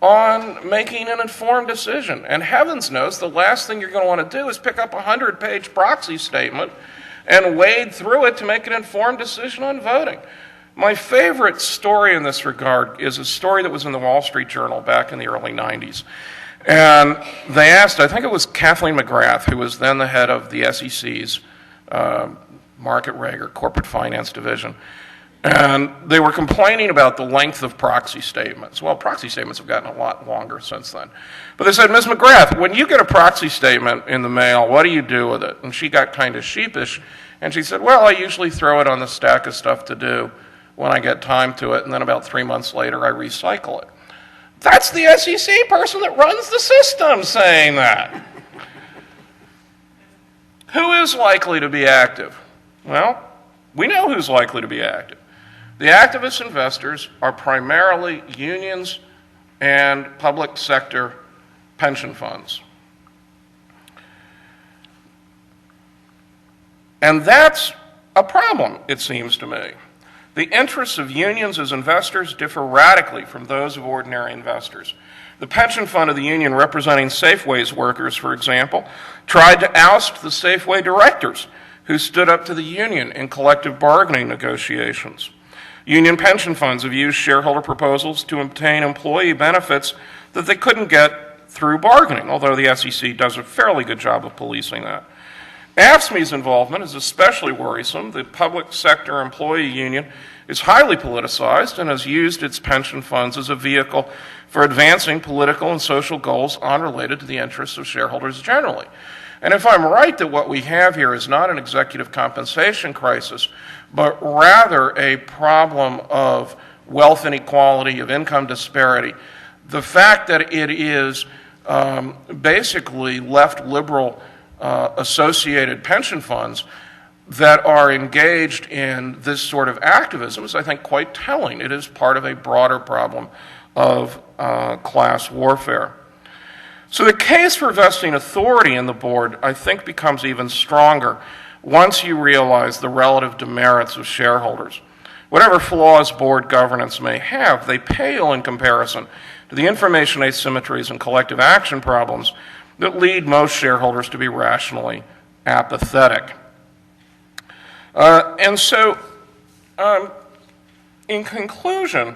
on making an informed decision. And heavens knows the last thing you're going to want to do is pick up a 100-page proxy statement and wade through it to make an informed decision on voting. My favorite story in this regard is a story that was in the Wall Street Journal back in the early 90s. And they asked, I think it was Kathleen McGrath, who was then the head of the SEC's market reg or corporate finance division. And they were complaining about the length of proxy statements. Well, proxy statements have gotten a lot longer since then. But they said, Ms. McGrath, when you get a proxy statement in the mail, what do you do with it? And she got kind of sheepish. And she said, well, I usually throw it on the stack of stuff to do when I get time to it. And then about 3 months later, I recycle it. That's the SEC person that runs the system saying that. Who is likely to be active? Well, we know who's likely to be active. The activist investors are primarily unions and public sector pension funds. And that's a problem, it seems to me. The interests of unions as investors differ radically from those of ordinary investors. The pension fund of the union representing Safeway's workers, for example, tried to oust the Safeway directors who stood up to the union in collective bargaining negotiations. Union pension funds have used shareholder proposals to obtain employee benefits that they couldn't get through bargaining, although the SEC does a fairly good job of policing that. AFSCME's involvement is especially worrisome. The public sector employee union is highly politicized and has used its pension funds as a vehicle for advancing political and social goals unrelated to the interests of shareholders generally. And if I'm right that what we have here is not an executive compensation crisis, but rather a problem of wealth inequality, of income disparity, the fact that it is basically left liberal associated pension funds that are engaged in this sort of activism is, I think, quite telling. It is part of a broader problem of class warfare. So the case for vesting authority in the board, I think, becomes even stronger once you realize the relative demerits of shareholders. Whatever flaws board governance may have, they pale in comparison to the information asymmetries and collective action problems that lead most shareholders to be rationally apathetic. In conclusion,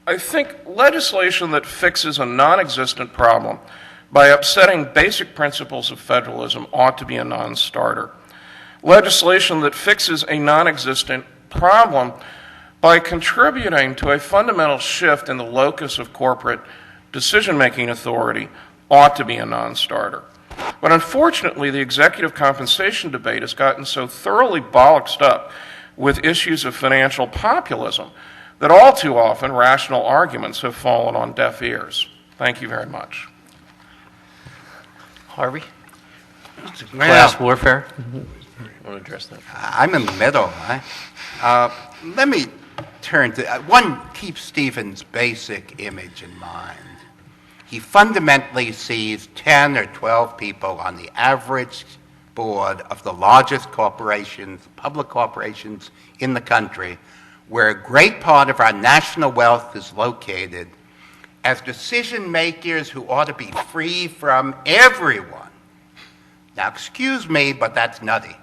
I think legislation that fixes a non-existent problem by upsetting basic principles of federalism ought to be a non-starter. Legislation that fixes a non-existent problem by contributing to a fundamental shift in the locus of corporate decision-making authority ought to be a non-starter. But unfortunately, the executive compensation debate has gotten so thoroughly bollocksed up with issues of financial populism that all too often rational arguments have fallen on deaf ears. Thank you very much. Harvey? Well, Class warfare? I want to address that. I'm in the middle. Let me turn to one. Keep Stephen's basic image in mind. He fundamentally sees 10 or 12 people on the average board of the largest corporations, public corporations in the country, where a great part of our national wealth is located, as decision makers who ought to be free from everyone. Now, excuse me, but that's nutty.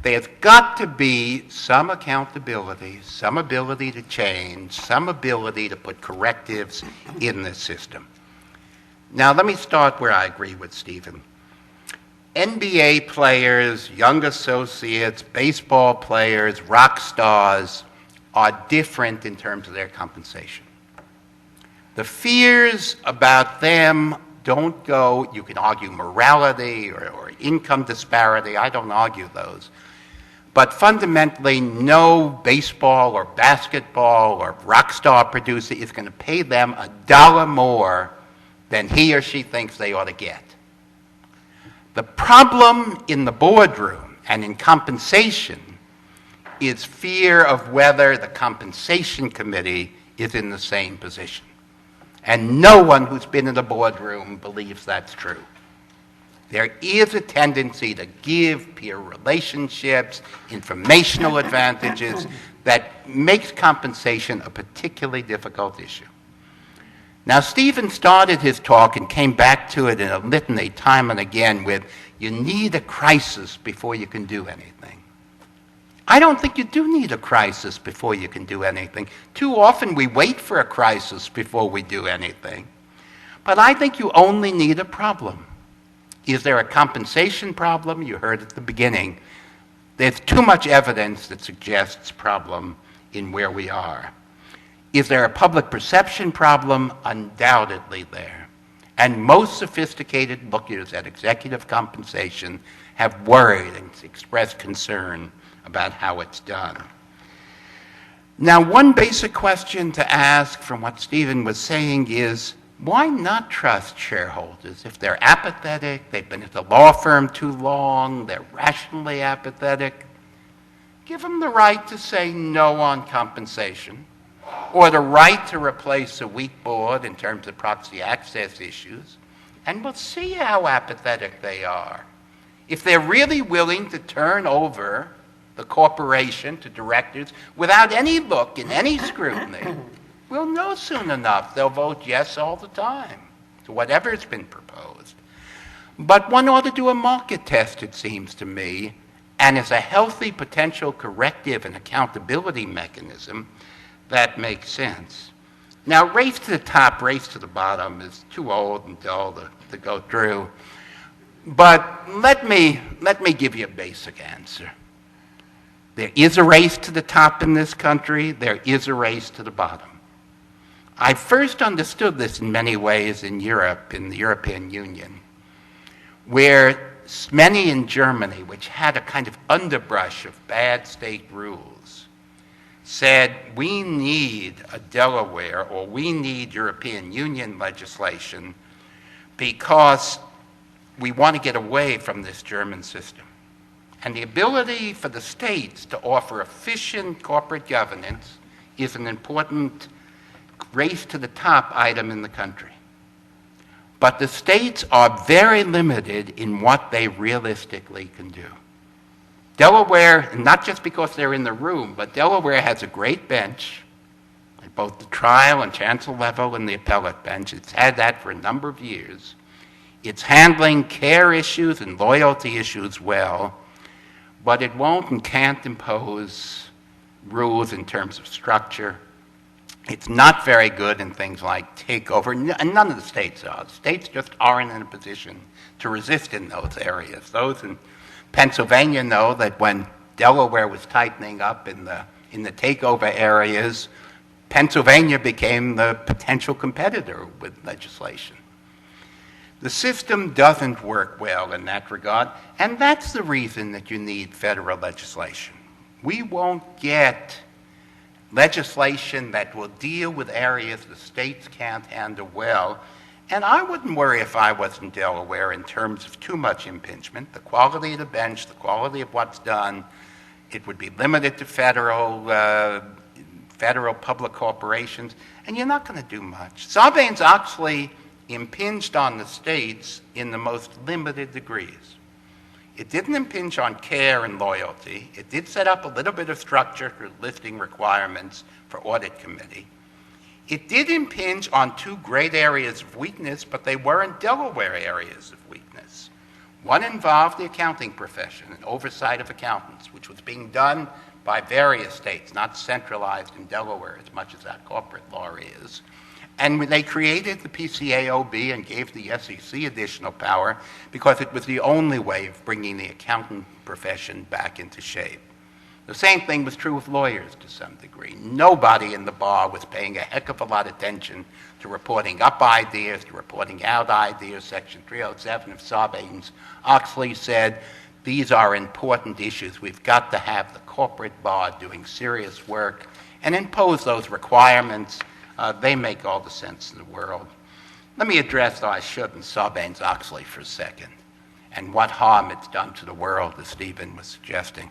There's got to be some accountability, some ability to change, some ability to put correctives in this system. Now, let me start where I agree with Stephen. NBA players, young associates, baseball players, rock stars are different in terms of their compensation. The fears about them don't go, you can argue morality or income disparity, I don't argue those. But fundamentally, no baseball or basketball or rock star producer is going to pay them $1 more than he or she thinks they ought to get. The problem in the boardroom and in compensation is fear of whether the compensation committee is in the same position. And no one who's been in the boardroom believes that's true. There is a tendency to give peer relationships, informational advantages that makes compensation a particularly difficult issue. Now, Stephen started his talk and came back to it in a litany time and again with, you need a crisis before you can do anything. I don't think you do need a crisis before you can do anything. Too often we wait for a crisis before we do anything. But I think you only need a problem. Is there a compensation problem? You heard at the beginning. There's too much evidence that suggests problem in where we are. Is there a public perception problem? Undoubtedly there. And most sophisticated lookers at executive compensation have worried and expressed concern about how it's done. Now, one basic question to ask from what Stephen was saying is, why not trust shareholders? If they're apathetic, they've been at the law firm too long, they're rationally apathetic, give them the right to say no on compensation, or the right to replace a weak board in terms of proxy access issues, and we'll see how apathetic they are. If they're really willing to turn over the corporation to directors without any look and any scrutiny, we'll know soon enough they'll vote yes all the time to whatever's been proposed. But one ought to do a market test, it seems to me, and as a healthy potential corrective and accountability mechanism, that makes sense. Now, race to the top, race to the bottom is too old and dull to go through. But let me give you a basic answer. There is a race to the top in this country. There is a race to the bottom. I first understood this in many ways in Europe, in the European Union, where many in Germany, which had a kind of underbrush of bad state rules, said we need a Delaware or we need European Union legislation because we want to get away from this German system. And the ability for the states to offer efficient corporate governance is an important race to the top item in the country. But the states are very limited in what they realistically can do. Delaware, not just because they're in the room, but Delaware has a great bench at both the trial and chancellor level and the appellate bench. It's had that for a number of years. It's handling care issues and loyalty issues well, but it won't and can't impose rules in terms of structure. It's not very good in things like takeover, and none of the states are. The states just aren't in a position to resist in those areas. Those in Pennsylvania know that when Delaware was tightening up in the takeover areas, Pennsylvania became the potential competitor with legislation. The system doesn't work well in that regard, and that's the reason that you need federal legislation. We won't get legislation that will deal with areas the states can't handle well, and I wouldn't worry if I was in Delaware in terms of too much impingement. The quality of the bench, the quality of what's done, it would be limited to federal public corporations, and you're not going to do much. Sarbanes-Oxley impinged on the states in the most limited degrees. It didn't impinge on care and loyalty. It did set up a little bit of structure for listing requirements for audit committee. It did impinge on two great areas of weakness, but they weren't Delaware areas of weakness. One involved the accounting profession and oversight of accountants, which was being done by various states, not centralized in Delaware as much as that corporate law is. And when they created the PCAOB and gave the SEC additional power because it was the only way of bringing the accountant profession back into shape. The same thing was true of lawyers to some degree. Nobody in the bar was paying a heck of a lot of attention to reporting up ideas, to reporting out ideas. Section 307 of Sarbanes-Oxley said, these are important issues. We've got to have the corporate bar doing serious work and impose those requirements. They make all the sense in the world. Let me address, though I shouldn't, Sarbanes-Oxley for a second and what harm it's done to the world, as Stephen was suggesting.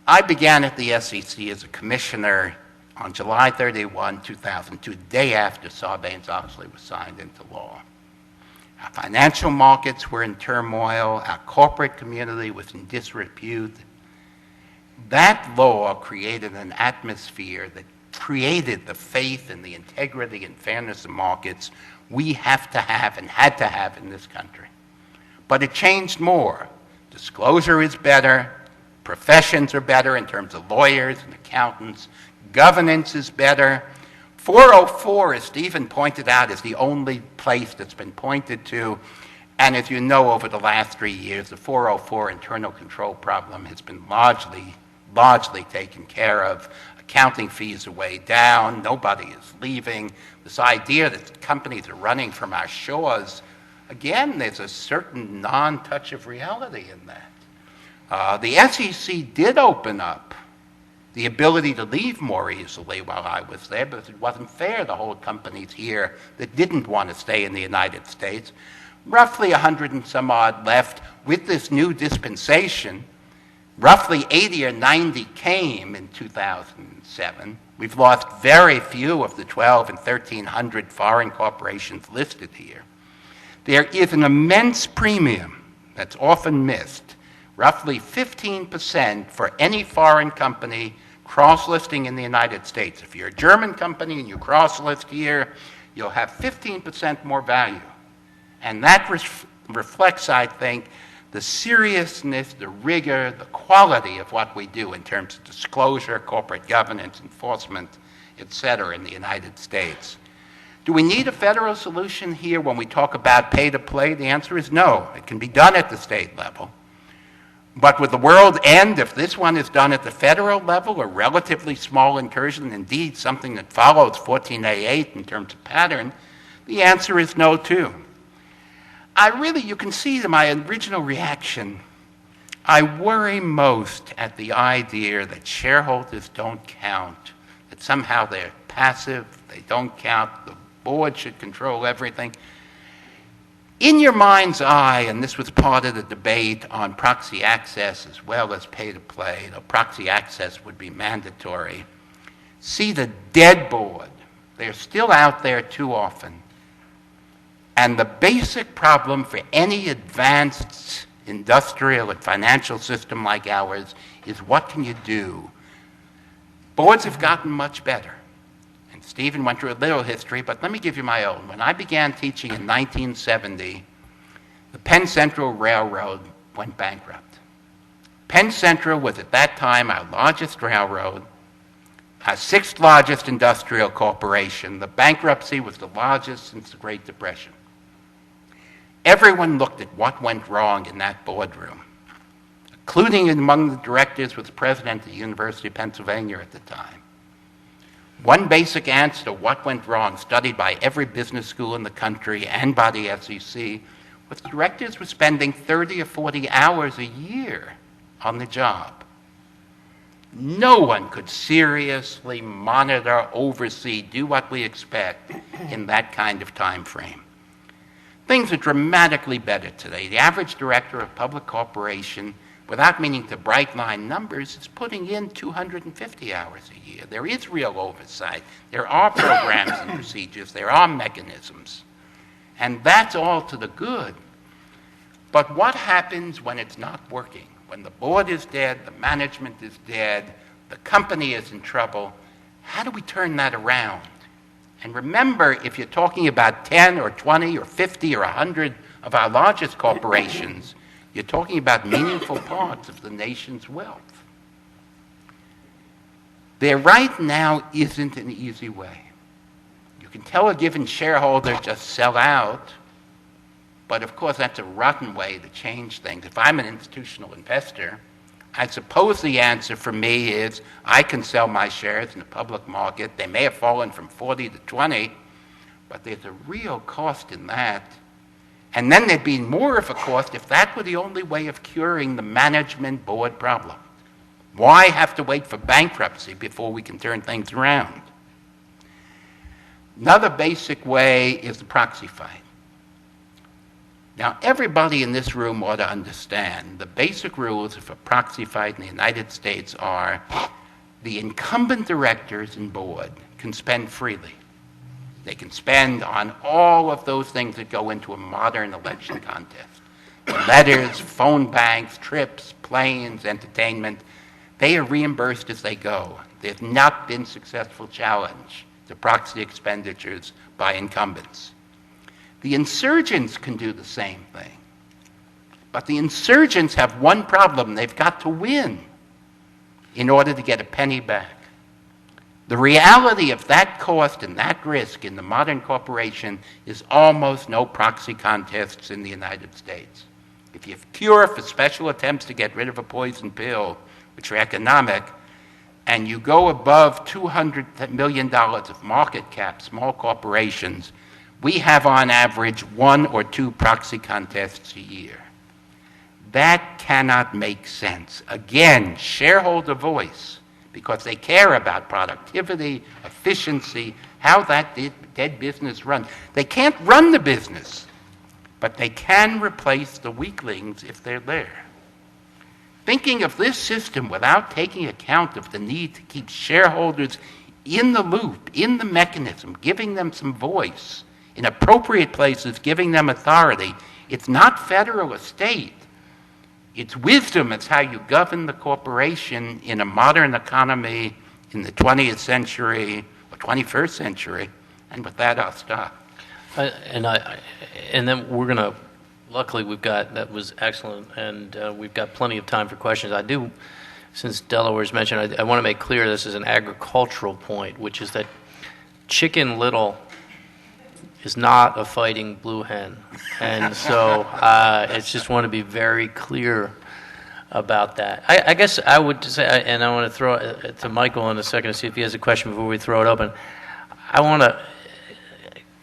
I began at the SEC as a commissioner on July 31, 2002, the day after Sarbanes-Oxley was signed into law. Our financial markets were in turmoil. Our corporate community was in disrepute. That law created an atmosphere that created the faith and the integrity and fairness of markets we have to have and had to have in this country. But it changed more. Disclosure is better. Professions are better in terms of lawyers and accountants. Governance is better. 404, as Stephen pointed out, is the only place that's been pointed to. And as you know, over the last 3 years, the 404 internal control problem has been largely taken care of. Accounting fees are way down. Nobody is leaving. This idea that companies are running from our shores, again, there's a certain non-touch of reality in that. The SEC did open up the ability to leave more easily while I was there, but it wasn't fair to hold companies here that didn't want to stay in the United States. Roughly 100 and some odd left. With this new dispensation, roughly 80 or 90 came in 2007. We've lost very few of the 12 and 1,300 foreign corporations listed here. There is an immense premium that's often missed, roughly 15% for any foreign company cross-listing in the United States. If you're a German company and you cross-list here, you'll have 15% more value. And that reflects, I think, the seriousness, the rigor, the quality of what we do in terms of disclosure, corporate governance, enforcement, et cetera, in the United States. Do we need a federal solution here when we talk about pay-to-play? The answer is no. It can be done at the state level. But would the world end if this one is done at the federal level, a relatively small incursion, indeed something that follows 14A8 in terms of pattern? The answer is no, too. You can see my original reaction. I worry most at the idea that shareholders don't count, that somehow they're passive, they don't count, the board should control everything. In your mind's eye, and this was part of the debate on proxy access as well as pay-to-play, though proxy access would be mandatory, see the dead board. They're still out there too often. And the basic problem for any advanced industrial and financial system like ours is what can you do? Boards have gotten much better. And Stephen went through a little history, but let me give you my own. When I began teaching in 1970, the Penn Central Railroad went bankrupt. Penn Central was at that time our largest railroad, our sixth largest industrial corporation. The bankruptcy was the largest since the Great Depression. Everyone looked at what went wrong in that boardroom, including among the directors was the president of the University of Pennsylvania at the time. One basic answer to what went wrong, studied by every business school in the country and by the SEC, was the directors were spending 30 or 40 hours a year on the job. No one could seriously monitor, oversee, do what we expect in that kind of time frame. Things are dramatically better today. The average director of a public corporation, without meaning to bright line numbers, is putting in 250 hours a year. There is real oversight. There are programs and procedures. There are mechanisms. And that's all to the good. But what happens when it's not working? When the board is dead, the management is dead, the company is in trouble, how do we turn that around? And remember, if you're talking about 10 or 20 or 50 or 100 of our largest corporations, you're talking about meaningful parts of the nation's wealth. There right now isn't an easy way. You can tell a given shareholder just sell out, but of course that's a rotten way to change things. If I'm an institutional investor, I suppose the answer for me is I can sell my shares in the public market. They may have fallen from 40 to 20, but there's a real cost in that. And then there'd be more of a cost if that were the only way of curing the management board problem. Why have to wait for bankruptcy before we can turn things around? Another basic way is the proxy fight. Now, everybody in this room ought to understand the basic rules of a proxy fight in the United States are the incumbent directors and board can spend freely. They can spend on all of those things that go into a modern election contest. Letters, phone banks, trips, planes, entertainment, they are reimbursed as they go. There's not been successful challenge to proxy expenditures by incumbents. The insurgents can do the same thing. But the insurgents have one problem. They've got to win in order to get a penny back. The reality of that cost and that risk in the modern corporation is almost no proxy contests in the United States. If you cure for special attempts to get rid of a poison pill, which are economic, and you go above $200 million of market cap, small corporations, we have on average 1 or 2 proxy contests a year. That cannot make sense. Again, shareholder voice, because they care about productivity, efficiency, how that dead business runs. They can't run the business, but they can replace the weaklings if they're there. Thinking of this system without taking account of the need to keep shareholders in the loop, in the mechanism, giving them some voice, in appropriate places, giving them authority. It's not federal or state. It's wisdom. It's how you govern the corporation in a modern economy in the 20th century or 21st century. And with that, I'll stop. And then we're going to, luckily that was excellent, and we've got plenty of time for questions. I do, since Delaware's mentioned, I want to make clear this is an agricultural point, which is that Chicken Little is not a fighting blue hen. And so it's just want to be very clear about that. I guess I would say, and I want to throw it to Michael in a second to see if he has a question before we throw it open. I want to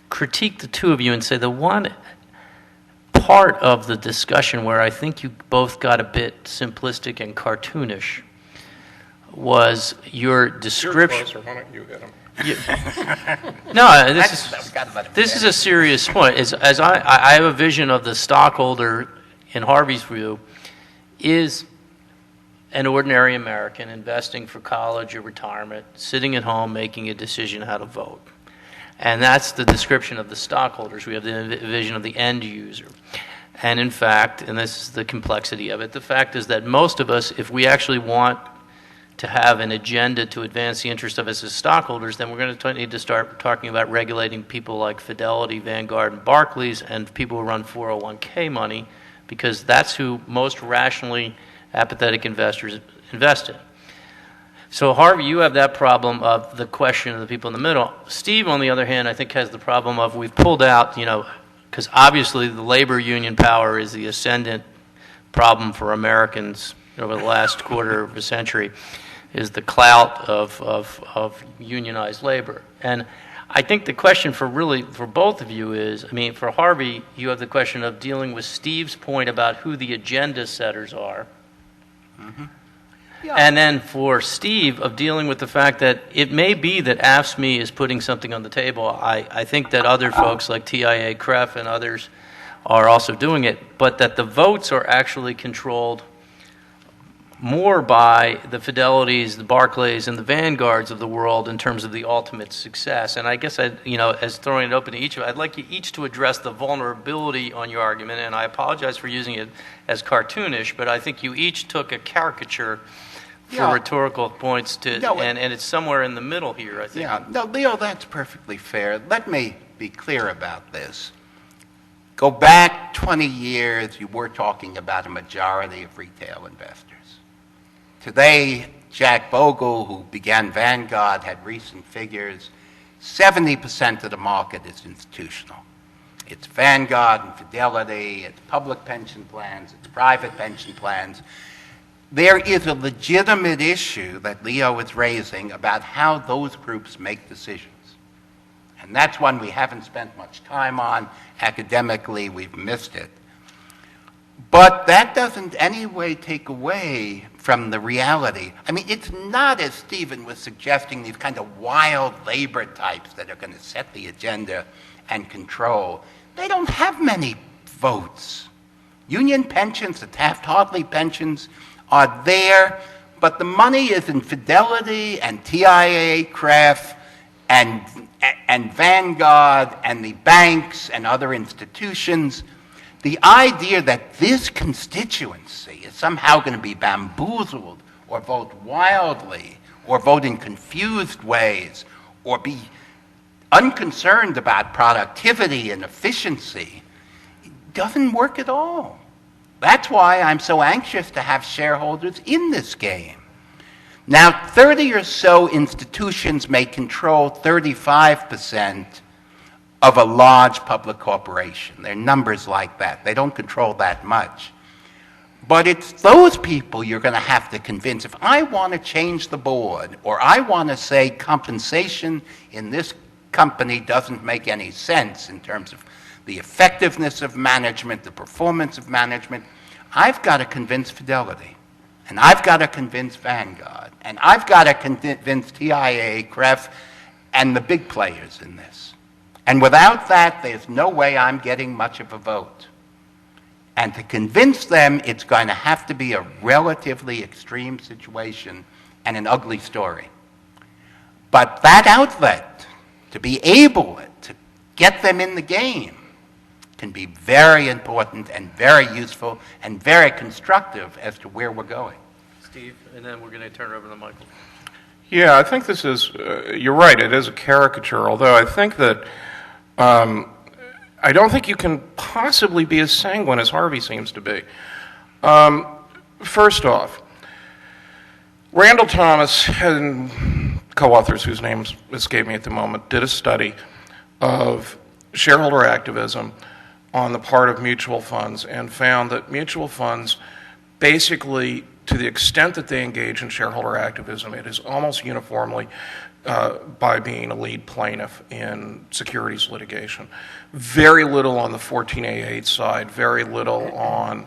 critique the two of you and say the one part of the discussion where I think you both got a bit simplistic and cartoonish was your description. You're closer. Why don't you hit him? No, Gotta let him this is finish. a serious point. As I have a vision of the stockholder, in Harvey's view, is an ordinary American investing for college or retirement, sitting at home making a decision how to vote. And that's the description of the stockholders. We have the vision of the end user. And in fact, and this is the complexity of it, the fact is that most of us, if we actually want to have an agenda to advance the interest of us as stockholders, then we're going to need to start talking about regulating people like Fidelity, Vanguard, and Barclays, and people who run 401k money, because that's who most rationally apathetic investors invest in. So, Harvey, you have that problem of the question of the people in the middle. Steve, on the other hand, I think has the problem of we've pulled out, because obviously the labor union power is the ascendant problem for Americans over the last quarter of a century, is the clout of unionized labor. And I think the question for both of you is, for Harvey, you have the question of dealing with Steve's point about who the agenda setters are. Mm-hmm. Yeah. And then for Steve, of dealing with the fact that it may be that AFSCME is putting something on the table. I think that other folks like TIA, CREF, and others are also doing it, but that the votes are actually controlled more by the Fidelities, the Barclays, and the Vanguards of the world in terms of the ultimate success. And I guess, as throwing it open to each of you, I'd like you each to address the vulnerability on your argument, and I apologize for using it as cartoonish, but I think you each took a caricature for rhetorical points and it's somewhere in the middle here, I think. Yeah, no, Leo, that's perfectly fair. Let me be clear about this. Go back 20 years, you were talking about a majority of retail investors. Today, Jack Bogle, who began Vanguard, had recent figures. 70% of the market is institutional. It's Vanguard and Fidelity, it's public pension plans, it's private pension plans. There is a legitimate issue that Leo is raising about how those groups make decisions. And that's one we haven't spent much time on. Academically, we've missed it. But that doesn't any way take away from the reality. It's not, as Stephen was suggesting, these kind of wild labor types that are going to set the agenda and control. They don't have many votes. Union pensions, the Taft-Hartley pensions, are there, but the money is in Fidelity and TIA, CREF, and Vanguard, and the banks and other institutions. The idea that this constituency is somehow going to be bamboozled or vote wildly or vote in confused ways or be unconcerned about productivity and efficiency doesn't work at all. That's why I'm so anxious to have shareholders in this game. Now, 30 or so institutions may control 35% of a large public corporation. There are numbers like that. They don't control that much. But it's those people you're going to have to convince. If I want to change the board, or I want to say compensation in this company doesn't make any sense in terms of the effectiveness of management, the performance of management, I've got to convince Fidelity. And I've got to convince Vanguard. And I've got to convince TIA, CREF, and the big players in this. And without that, there's no way I'm getting much of a vote. And to convince them, it's going to have to be a relatively extreme situation and an ugly story. But that outlet, to be able to get them in the game, can be very important and very useful and very constructive as to where we're going. Steve, and then we're going to turn it over to Michael. Yeah, I think this is, you're right, it is a caricature, although I think that, I don't think you can possibly be as sanguine as Harvey seems to be. First off, Randall Thomas and co-authors whose names escape me at the moment did a study of shareholder activism on the part of mutual funds and found that mutual funds basically, to the extent that they engage in shareholder activism, it is almost uniformly by being a lead plaintiff in securities litigation. Very little on the 14A8 side, very little on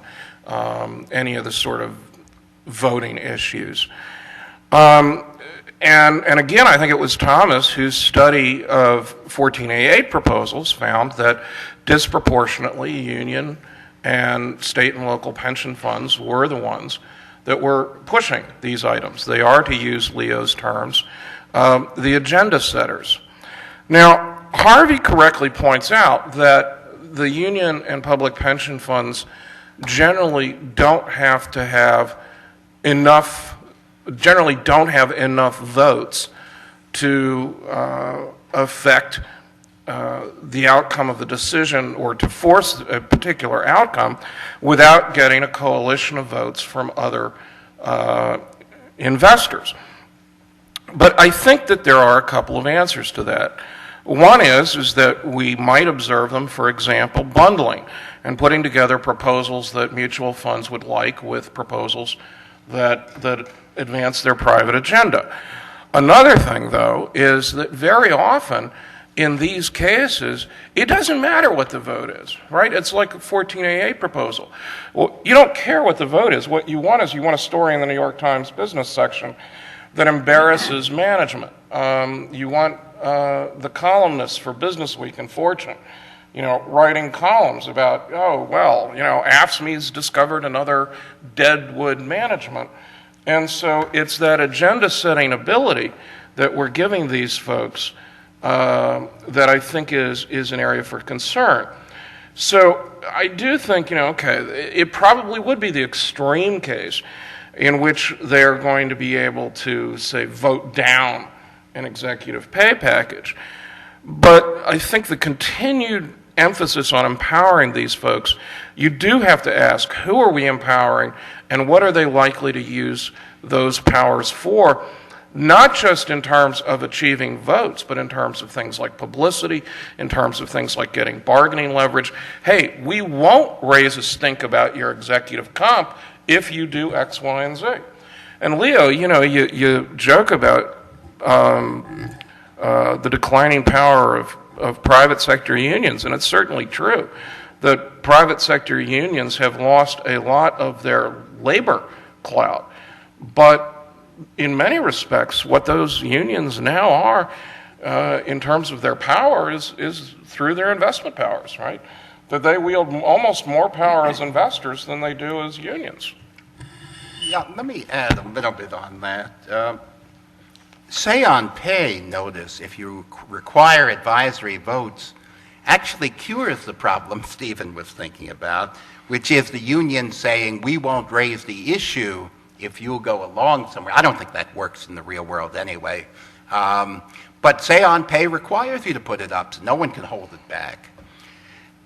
any of the sort of voting issues. And again, I think it was Thomas whose study of 14A8 proposals found that disproportionately union and state and local pension funds were the ones that were pushing these items. They are, to use Leo's terms, the agenda setters. Now, Harvey correctly points out that the union and public pension funds generally don't have enough votes to affect the outcome of the decision or to force a particular outcome without getting a coalition of votes from other investors. But I think that there are a couple of answers to that. One is that we might observe them, for example, bundling and putting together proposals that mutual funds would like with proposals that advance their private agenda. Another thing, though, is that very often in these cases, it doesn't matter what the vote is, right? It's like a 14A8 proposal. Well, you don't care what the vote is. What you want is you want a story in the New York Times business section that embarrasses management. You want the columnists for Business Week and Fortune, writing columns about, AFSCME's discovered another deadwood management. And so it's that agenda-setting ability that we're giving these folks that I think is an area for concern. So I do think, it probably would be the extreme case in which they're going to be able to, say, vote down an executive pay package. But I think the continued emphasis on empowering these folks, you do have to ask, who are we empowering and what are they likely to use those powers for? Not just in terms of achieving votes, but in terms of things like publicity, in terms of things like getting bargaining leverage. Hey, we won't raise a stink about your executive comp if you do X, Y, and Z. And Leo, you joke about the declining power of private sector unions, and it's certainly true that private sector unions have lost a lot of their labor clout. But in many respects, what those unions now are, in terms of their power, is through their investment powers, right? That they wield almost more power as investors than they do as unions. Yeah, let me add a little bit on that. Say on pay, notice, if you require advisory votes, actually cures the problem Stephen was thinking about, which is the union saying, we won't raise the issue if you'll go along somewhere. I don't think that works in the real world anyway. But say on pay requires you to put it up, so no one can hold it back.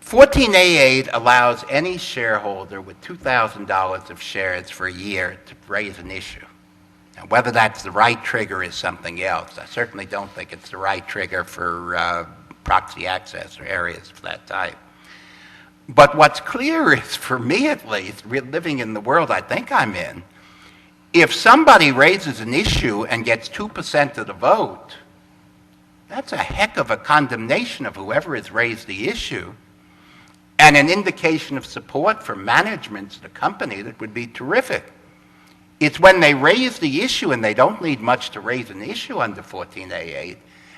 14A8 allows any shareholder with $2,000 of shares for a year to raise an issue. Now, whether that's the right trigger is something else. I certainly don't think it's the right trigger for proxy access or areas of that type. But what's clear is, for me at least, living in the world I think I'm in, if somebody raises an issue and gets 2% of the vote, that's a heck of a condemnation of whoever has raised the issue and an indication of support for management of the company that would be terrific. It's when they raise the issue, and they don't need much to raise an issue under 14A8,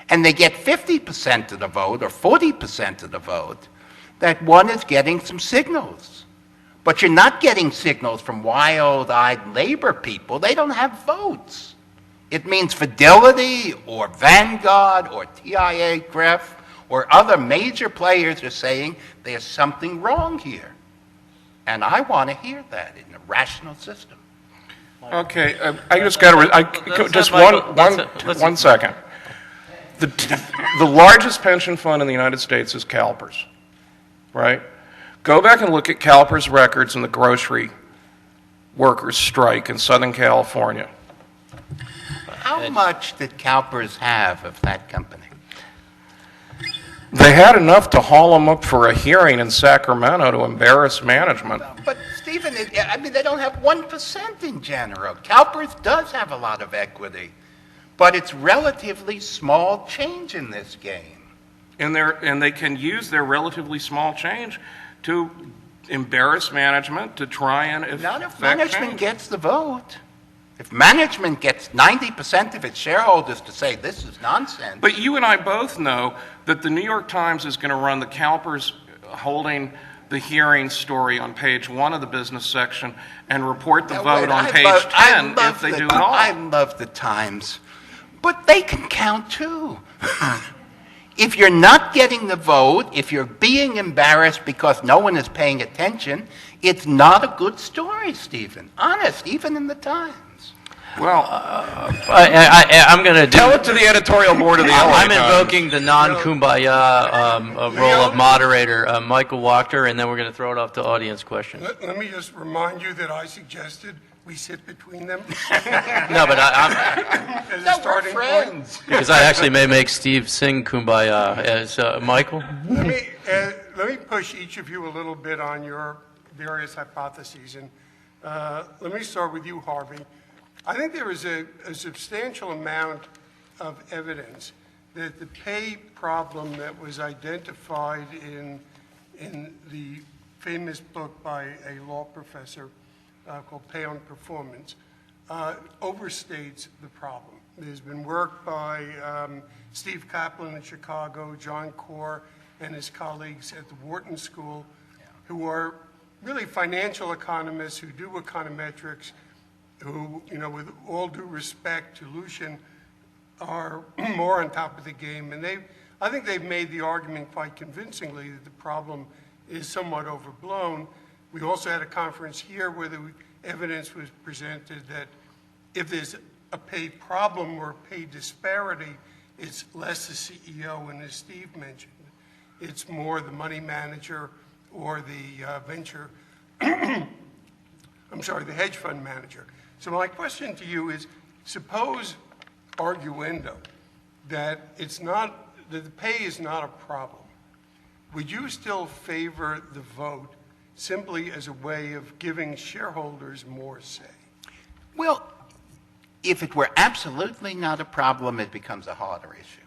and they get 50% of the vote or 40% of the vote, that one is getting some signals. But you're not getting signals from wild-eyed labor people. They don't have votes. It means Fidelity or Vanguard or TIAA-CREF or other major players are saying there's something wrong here. And I want to hear that in a rational system. Okay, I just got to, just one second. The largest pension fund in the United States is CalPERS, right? Go back and look at CalPERS records in the grocery workers' strike in Southern California. How much did CalPERS have of that company? They had enough to haul them up for a hearing in Sacramento to embarrass management. But, Stephen, they don't have 1% in general. CalPERS does have a lot of equity, but it's relatively small change in this game. And they can use their relatively small change to embarrass management, to try and affect Not if management change. gets the vote. If management gets 90% of its shareholders to say this is nonsense, But you and I both know that the New York Times is going to run the CalPERS holding the hearing story on page 1 of the business section and report the vote on page 10 if they do it all. I love the Times, but they can count too. If you're not getting the vote, if you're being embarrassed because no one is paying attention, it's not a good story, Stephen. Honest, even in the Times. Well, I'm going to tell it to the editorial board of the LA I'm Times. invoking the non-kumbaya role of moderator, Michael Wachter, and then we're going to throw it off to audience questions. Let me just remind you that I suggested we sit between them No, but I'm as a No, we're starting point. friends. because I actually may make Steve sing kumbaya. As Michael, Let me push each of you a little bit on your various hypotheses. And let me start with you, Harvey. I think there is a substantial amount of evidence that the pay problem that was identified in the famous book by a law professor called Pay on Performance overstates the problem. There's been work by Steve Kaplan in Chicago, John Corr, and his colleagues at the Wharton School, who are really financial economists who do econometrics, who, you know, with all due respect to Lucian, are more on top of the game. And I think they've made the argument quite convincingly that the problem is somewhat overblown. We also had a conference here where the evidence was presented that if there's a pay problem or a pay disparity, it's less the CEO, and as Steve mentioned, it's more the money manager or the the hedge fund manager. So my question to you is, suppose, arguendo, that the pay is not a problem. Would you still favor the vote simply as a way of giving shareholders more say? Well, if it were absolutely not a problem, it becomes a harder issue.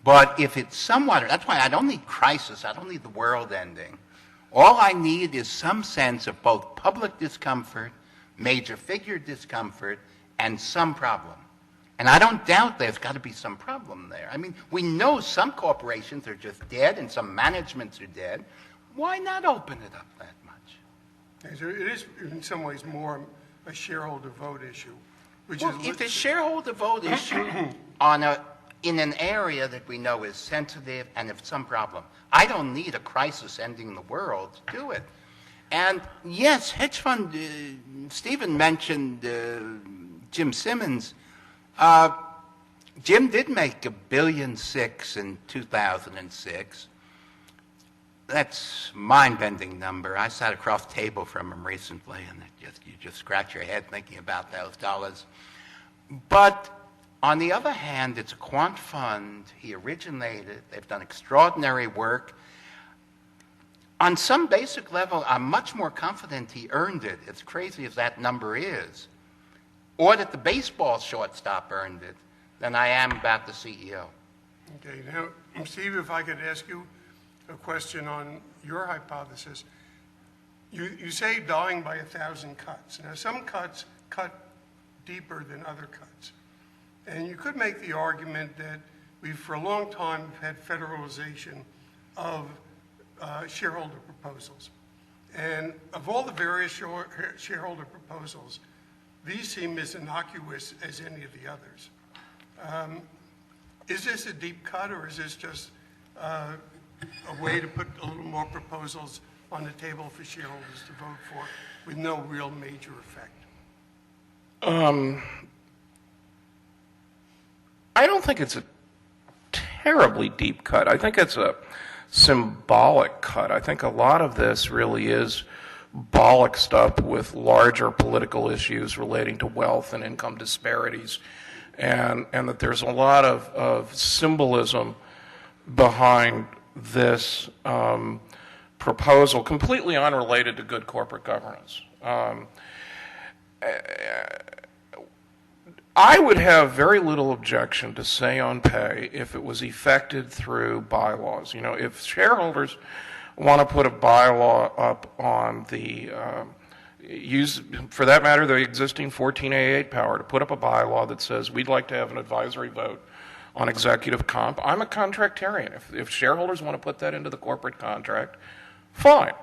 But if it's somewhat, that's why I don't need crisis, I don't need the world ending. All I need is some sense of both public discomfort, major figure discomfort, and some problem. And I don't doubt there's got to be some problem there. I mean, we know some corporations are just dead and some managements are dead. Why not open it up that much? So it is in some ways more a shareholder vote issue, which Well, is if the shareholder vote issue in an area that we know is sensitive and of some problem, I don't need a crisis ending the world to do it. And yes, hedge fund, Stephen mentioned Jim Simmons. Jim did make $1.6 billion in 2006. That's a mind-bending number. I sat across the table from him recently, and you just scratch your head thinking about those dollars. But on the other hand, it's a quant fund. He originated. They've done extraordinary work. On some basic level, I'm much more confident he earned it, as crazy as that number is, or that the baseball shortstop earned it, than I am about the CEO. Okay, now, Steve, if I could ask you a question on your hypothesis. You say dying by 1,000 cuts. Now, some cuts cut deeper than other cuts. And you could make the argument that we've, for a long time, had federalization of shareholder proposals. And of all the various shareholder proposals, these seem as innocuous as any of the others. Is this a deep cut, or is this just a way to put a little more proposals on the table for shareholders to vote for with no real major effect? I don't think it's a terribly deep cut. I think it's a symbolic cut. I think a lot of this really is bollocksed up with larger political issues relating to wealth and income disparities, and that there's a lot of symbolism behind this proposal, completely unrelated to good corporate governance. I would have very little objection to say on pay if it was effected through bylaws. You know, if shareholders want to put a bylaw up on the use, for that matter, the existing 14A8 power to put up a bylaw that says we'd like to have an advisory vote on executive comp. I'm a contractarian. If shareholders want to put that into the corporate contract, fine.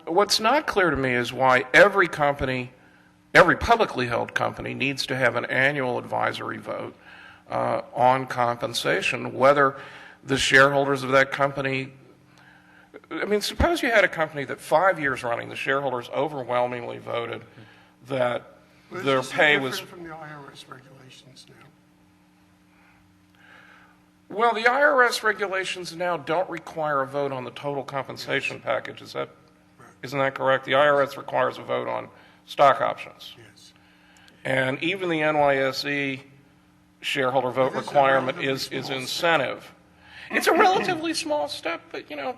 What's not clear to me is why every company, every publicly held company needs to have an annual advisory vote on compensation, whether the shareholders of that company, I mean, suppose you had a company that 5 years running, the shareholders overwhelmingly voted that their pay was... from the IRS regulations now. Well, the IRS regulations now don't require a vote on the total compensation package. Isn't that correct? The IRS requires a vote on stock options. Yes. And even the NYSE shareholder vote requirement is incentive. It's a relatively small step, but, you know.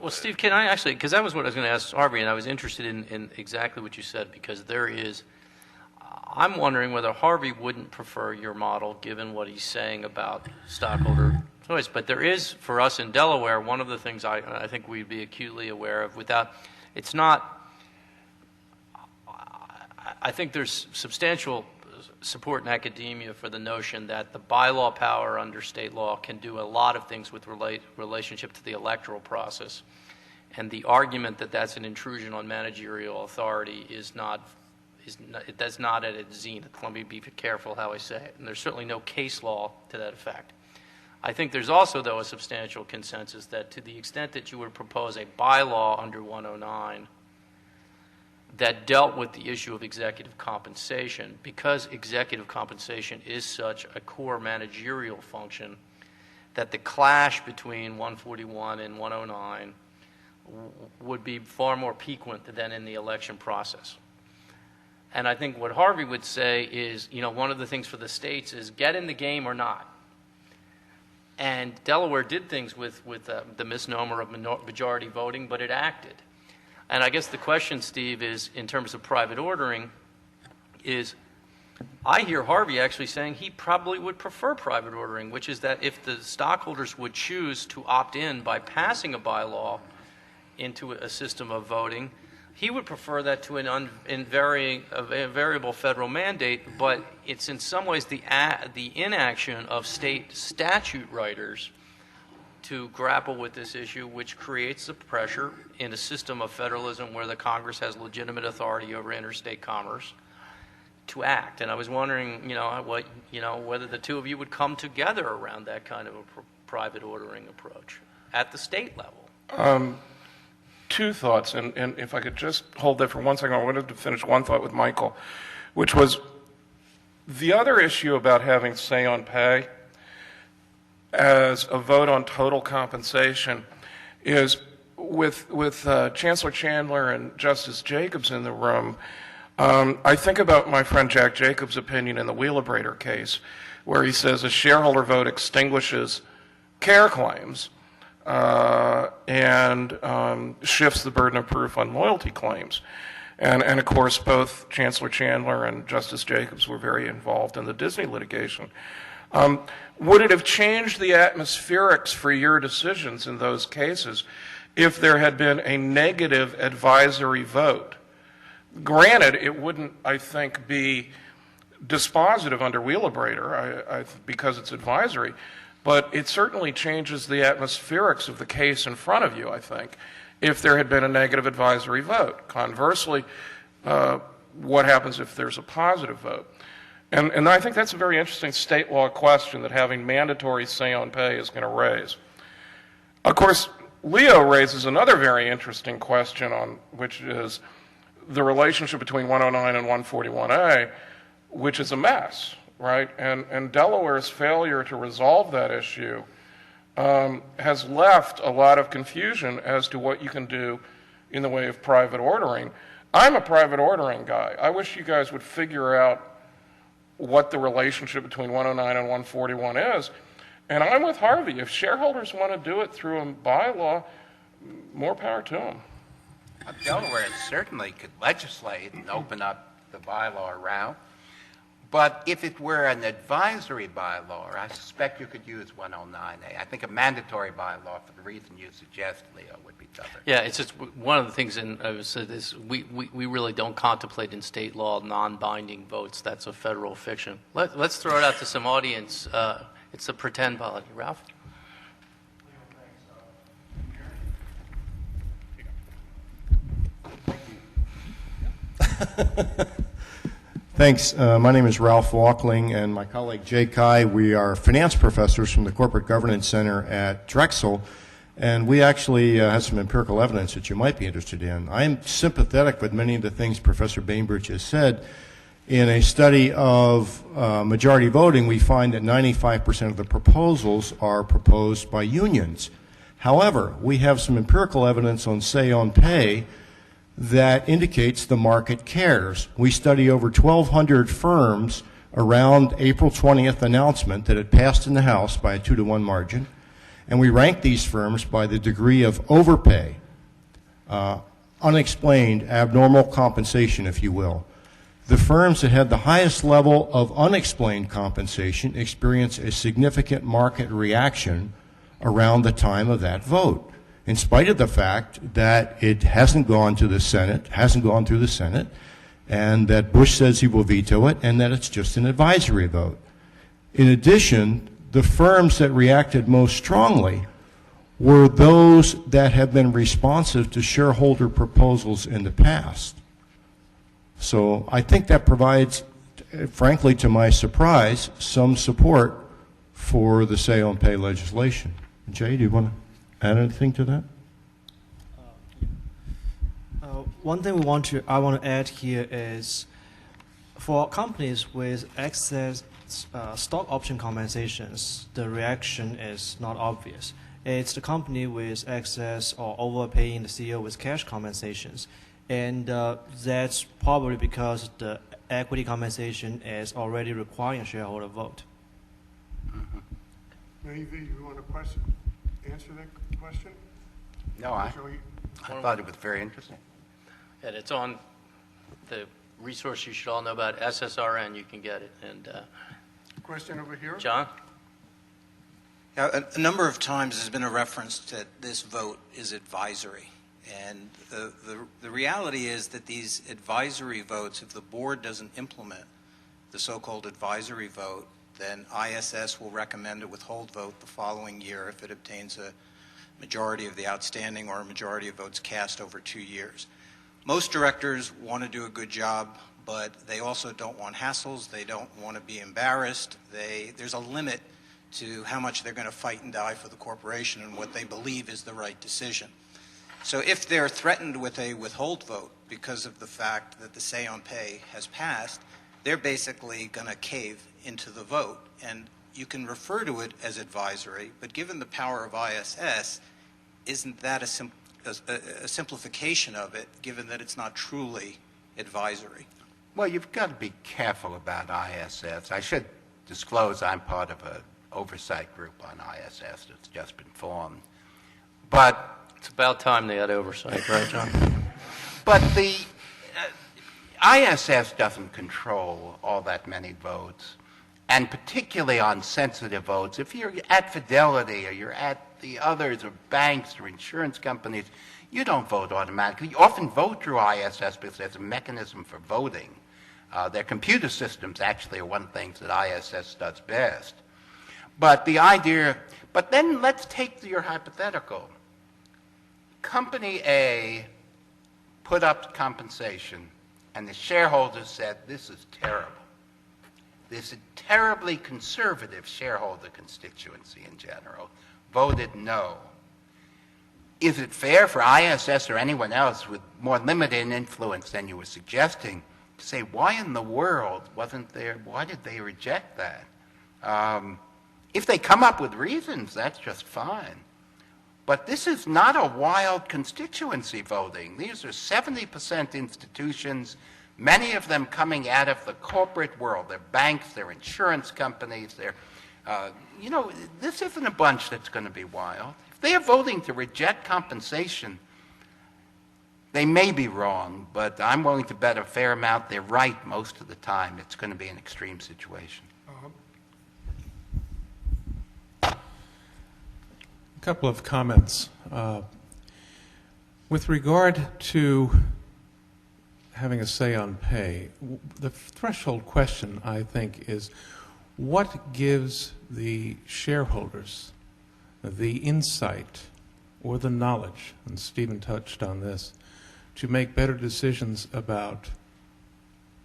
Well, Steve, can I actually, because that was what I was going to ask Harvey, and I was interested in exactly what you said, because there is, I'm wondering whether Harvey wouldn't prefer your model, given what he's saying about stockholder choice. But there is, for us in Delaware, one of the things I think we'd be acutely aware of without, it's not, I think there's substantial support in academia for the notion that the bylaw power under state law can do a lot of things with relationship to the electoral process. And the argument that that's an intrusion on managerial authority is not, that's not at its zenith. Let me be careful how I say it. And there's certainly no case law to that effect. I think there's also, though, a substantial consensus that to the extent that you would propose a bylaw under 109 that dealt with the issue of executive compensation, because executive compensation is such a core managerial function, that the clash between 141 and 109 would be far more piquant than in the election process. And I think what Harvey would say is, you know, one of the things for the states is get in the game or not. And Delaware did things with the misnomer of majority voting, but it acted. And I guess the question, Steve, is in terms of private ordering, is I hear Harvey actually saying he probably would prefer private ordering, which is that if the stockholders would choose to opt in by passing a bylaw into a system of voting, he would prefer that to an variable federal mandate, but it's in some ways the inaction of state statute writers to grapple with this issue, which creates the pressure in a system of federalism where the Congress has legitimate authority over interstate commerce to act. And I was wondering, whether the two of you would come together around that kind of a private ordering approach at the state level. Two thoughts, and if I could just hold that for 1 second, I wanted to finish one thought with Michael, which was the other issue about having say on pay as a vote on total compensation is with Chancellor Chandler and Justice Jacobs in the room. I think about my friend Jack Jacobs' opinion in the Wheelabrator case, where he says a shareholder vote extinguishes care claims and shifts the burden of proof on loyalty claims. And of course, both Chancellor Chandler and Justice Jacobs were very involved in the Disney litigation. Would it have changed the atmospherics for your decisions in those cases if there had been a negative advisory vote? Granted, it wouldn't, I think, be dispositive under Wheelabrator because it's advisory, but it certainly changes the atmospherics of the case in front of you, I think, if there had been a negative advisory vote. Conversely, what happens if there's a positive vote? And I think that's a very interesting state law question that having mandatory say on pay is going to raise. Of course, Leo raises another very interesting question, on which is the relationship between 109 and 141A, which is a mess, right? And Delaware's failure to resolve that issue has left a lot of confusion as to what you can do in the way of private ordering. I'm a private ordering guy. I wish you guys would figure out what the relationship between 109 and 141 is. And I'm with Harvey. If shareholders want to do it through a bylaw, more power to them. Delaware certainly could legislate and open up the bylaw route, But if it were an advisory bylaw, I suspect you could use 109A. I think a mandatory bylaw, for the reason you suggest, Leo, would be tougher. Yeah, it's just one of the things, and I would say this, we really don't contemplate in state law non-binding votes. That's a federal fiction. Let's throw it out to some audience. It's a pretend polity. Ralph? Thanks. My name is Ralph Walkling, and my colleague Jay Kai. We are finance professors from the Corporate Governance Center at Drexel, and we actually have some empirical evidence that you might be interested in. I am sympathetic with many of the things Professor Bainbridge has said. In a study of majority voting, we find that 95% of the proposals are proposed by unions. However, we have some empirical evidence on say on pay that indicates the market cares. We study over 1,200 firms around April 20th announcement that it passed in the House by a 2-to-1 margin, and we rank these firms by the degree of overpay, unexplained, abnormal compensation, if you will. The firms that had the highest level of unexplained compensation experienced a significant market reaction around the time of that vote, in spite of the fact that it hasn't gone to the Senate, hasn't gone through the Senate, and that Bush says he will veto it, and that it's just an advisory vote. In addition, the firms that reacted most strongly were those that have been responsive to shareholder proposals in the past. So I think that provides, frankly, to my surprise, some support for the say-on-pay legislation. Jay, do you want to add anything to that? One thing I want to add here is, for companies with excess stock option compensations, the reaction is not obvious. It's the company with excess or overpaying the CEO with cash compensations, and that's probably because the equity compensation is already requiring a shareholder vote. Maybe you want to answer that question? No, I thought it was very interesting. And it's on the resource you should all know about, SSRN. You can get it. And Question over here? John? Yeah, a number of times there's been a reference that this vote is advisory. And the reality is that these advisory votes, if the board doesn't implement the so-called advisory vote, then ISS will recommend a withhold vote the following year if it obtains a majority of the outstanding or a majority of votes cast over 2 years. Most directors want to do a good job, but they also don't want hassles. They don't want to be embarrassed. There's a limit to how much they're going to fight and die for the corporation and what they believe is the right decision. So if they're threatened with a withhold vote because of the fact that the say on pay has passed, they're basically going to cave into the vote. And you can refer to it as advisory, but given the power of ISS, isn't that a simplification of it, given that it's not truly advisory? Well, you've got to be careful about ISS. I should disclose I'm part of an oversight group on ISS that's just been formed. But It's about time they had oversight, right, John? But the ISS doesn't control all that many votes, and particularly on sensitive votes. If you're at Fidelity or you're at the others or banks or insurance companies, you don't vote automatically. You often vote through ISS because there's a mechanism for voting. Their computer systems actually are one of the things that ISS does best. But the idea, but then let's take your hypothetical. Company A put up compensation, and the shareholders said, this is terrible. This is terribly conservative shareholder constituency in general voted no. Is it fair for ISS or anyone else with more limited influence than you were suggesting to say, why in the world wasn't there, why did they reject that? If they come up with reasons, that's just fine. But this is not a wild constituency voting. These are 70% institutions, many of them coming out of the corporate world. They're banks, they're insurance companies, they're, this isn't a bunch that's going to be wild. If they are voting to reject compensation, They may be wrong, but I'm willing to bet a fair amount they're right most of the time. It's going to be an extreme situation. A couple of comments. With regard to having a say on pay, the threshold question, I think, is what gives the shareholders the insight or the knowledge, and Stephen touched on this, to make better decisions about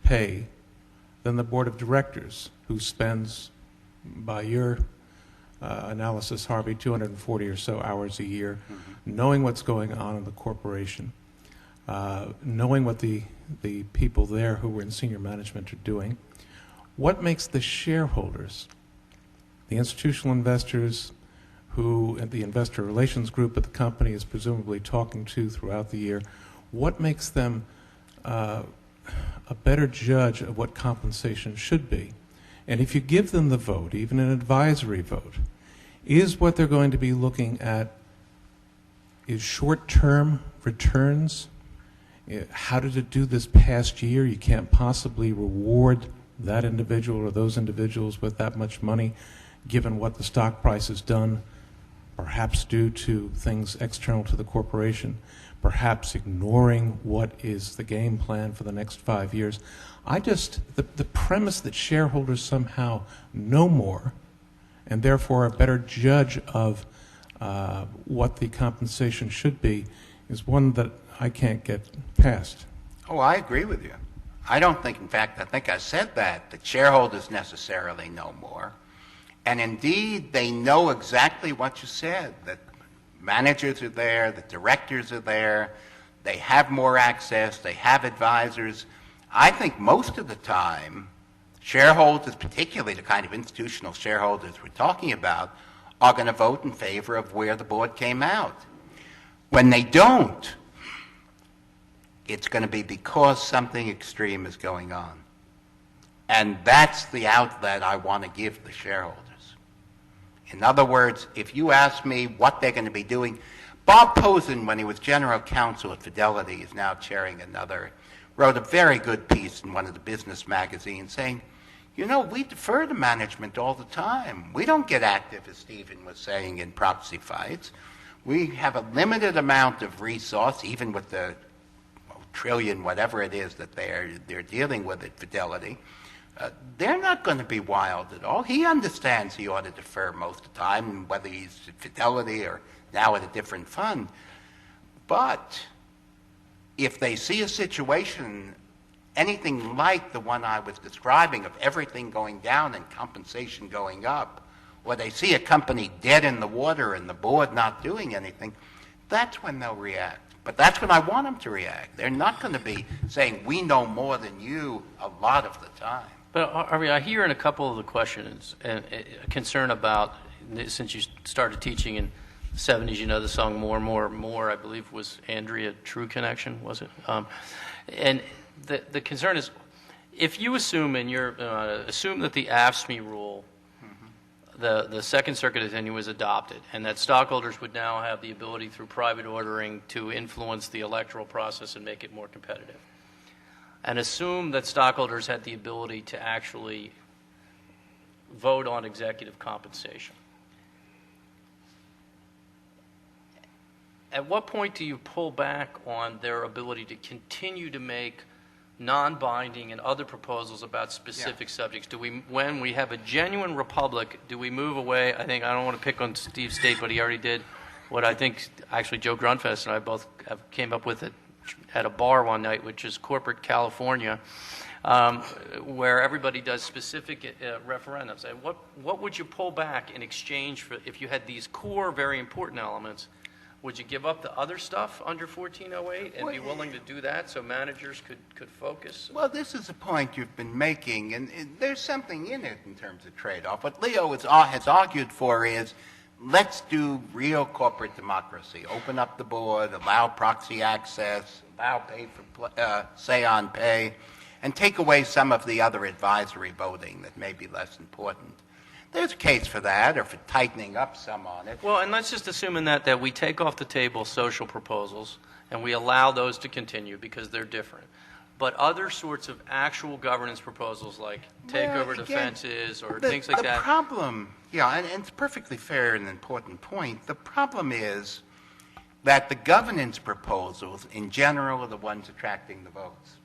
pay than the board of directors, who spends, by your analysis, Harvey, 240 or so hours a year, knowing what's going on in the corporation, knowing what the people there who were in senior management are doing. What makes the shareholders, the institutional investors who the investor relations group at the company is presumably talking to throughout the year, what makes them a better judge of what compensation should be? And if you give them the vote, even an advisory vote, is what they're going to be looking at is short-term returns? How did it do this past year? You can't possibly reward that individual or those individuals with that much money, given what the stock price has done, perhaps due to things external to the corporation, perhaps ignoring what is the game plan for the next 5 years. The premise that shareholders somehow know more and therefore a better judge of what the compensation should be is one that I can't get past. Oh, I agree with you. I don't think, in fact, I think I said that shareholders necessarily know more. And indeed, they know exactly what you said, that managers are there, the directors are there, they have more access, they have advisors. I think most of the time, shareholders, particularly the kind of institutional shareholders we're talking about, are going to vote in favor of where the board came out. When they don't, it's going to be because something extreme is going on. And that's the outlet I want to give the shareholders. In other words, if you ask me what they're going to be doing, Bob Posen, when he was general counsel at Fidelity, is now chairing wrote a very good piece in one of the business magazines saying, you know, we defer to management all the time. We don't get active, as Stephen was saying, in proxy fights. We have a limited amount of resource, even with the trillion, whatever it is that they're dealing with at Fidelity. They're not going to be wild at all. He understands he ought to defer most of the time, whether he's at Fidelity or now at a different fund. But if they see a situation, anything like the one I was describing of everything going down and compensation going up, or they see a company dead in the water and the board not doing anything, that's when they'll react. But that's when I want them to react. They're not going to be saying, we know more than you a lot of the time. But Harvey, I hear in a couple of the questions a concern about, since you started teaching in the 70s, you know the song More, More, More, I believe was Andrea True Connection, was it? And the concern is, if you assume assume that the AFSCME rule, the Second Circuit opinion was adopted, and that stockholders would now have the ability through private ordering to influence the electoral process and make it more competitive, and assume that stockholders had the ability to actually vote on executive compensation. At what point do you pull back on their ability to continue to make non-binding and other proposals about specific subjects? When we have a genuine republic, do we move away? I don't want to pick on Steve State, but he already did what I think actually Joe Grunfest and I both came up with at a bar one night, which is corporate California, where everybody does specific referendums. And what would you pull back in exchange for, if you had these core, very important elements? Would you give up the other stuff under 1408 and be willing to do that so managers could focus? Well, this is a point you've been making, and there's something in it in terms of trade-off. What Leo has argued for is, let's do real corporate democracy. Open up the board, allow proxy access, allow say on pay, and take away some of the other advisory voting that may be less important. There's a case for that, or for tightening up some on it. Well, and let's just assume in that we take off the table social proposals and we allow those to continue because they're different. But other sorts of actual governance proposals like takeover Well, again, defenses or things like the that. problem, yeah, and it's perfectly fair and an important point. The problem is that the governance proposals in general are the ones attracting the votes.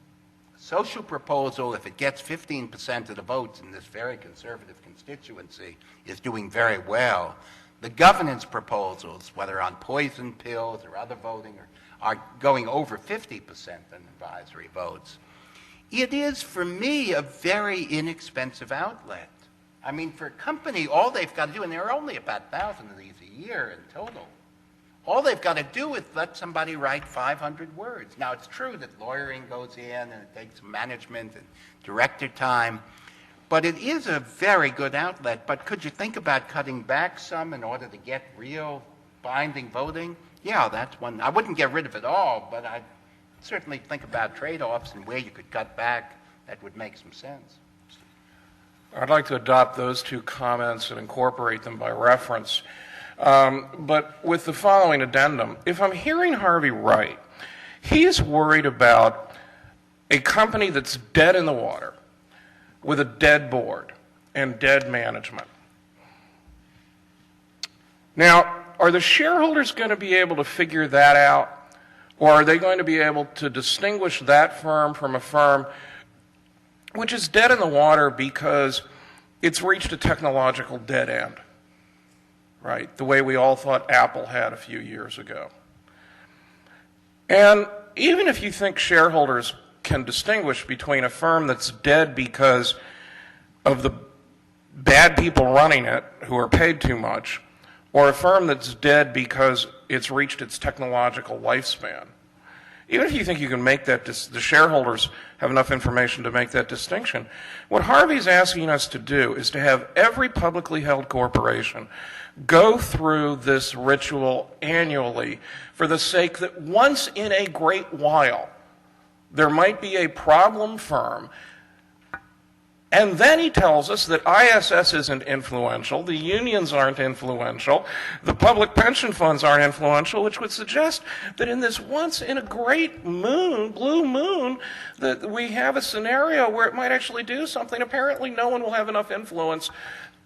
Social proposal, if it gets 15% of the votes in this very conservative constituency, is doing very well. The governance proposals, whether on poison pills or other voting, are going over 50% in advisory votes. It is, for me, a very inexpensive outlet. I mean, for a company, all they've got to do, and there are only about 1,000 of these a year in total, all they've got to do is let somebody write 500 words. Now, it's true that lawyering goes in and it takes management and director time, but it is a very good outlet. But could you think about cutting back some in order to get real binding voting? Yeah, that's one. I wouldn't get rid of it all, but I'd certainly think about trade-offs and where you could cut back that would make some sense. I'd like to adopt those two comments and incorporate them by reference. But with the following addendum, if I'm hearing Harvey right, he's worried about a company that's dead in the water with a dead board and dead management. Now, are the shareholders going to be able to figure that out, or are they going to be able to distinguish that firm from a firm which is dead in the water because it's reached a technological dead end, right? The way we all thought Apple had a few years ago. And even if you think shareholders can distinguish between a firm that's dead because of the bad people running it who are paid too much, or a firm that's dead because it's reached its technological lifespan, even if you think you can make that, the shareholders have enough information to make that distinction, what Harvey's asking us to do is to have every publicly held corporation go through this ritual annually for the sake that once in a great while there might be a problem firm. And then he tells us that ISS isn't influential, the unions aren't influential, the public pension funds aren't influential, which would suggest that in this once in a great moon, blue moon, that we have a scenario where it might actually do something. Apparently no one will have enough influence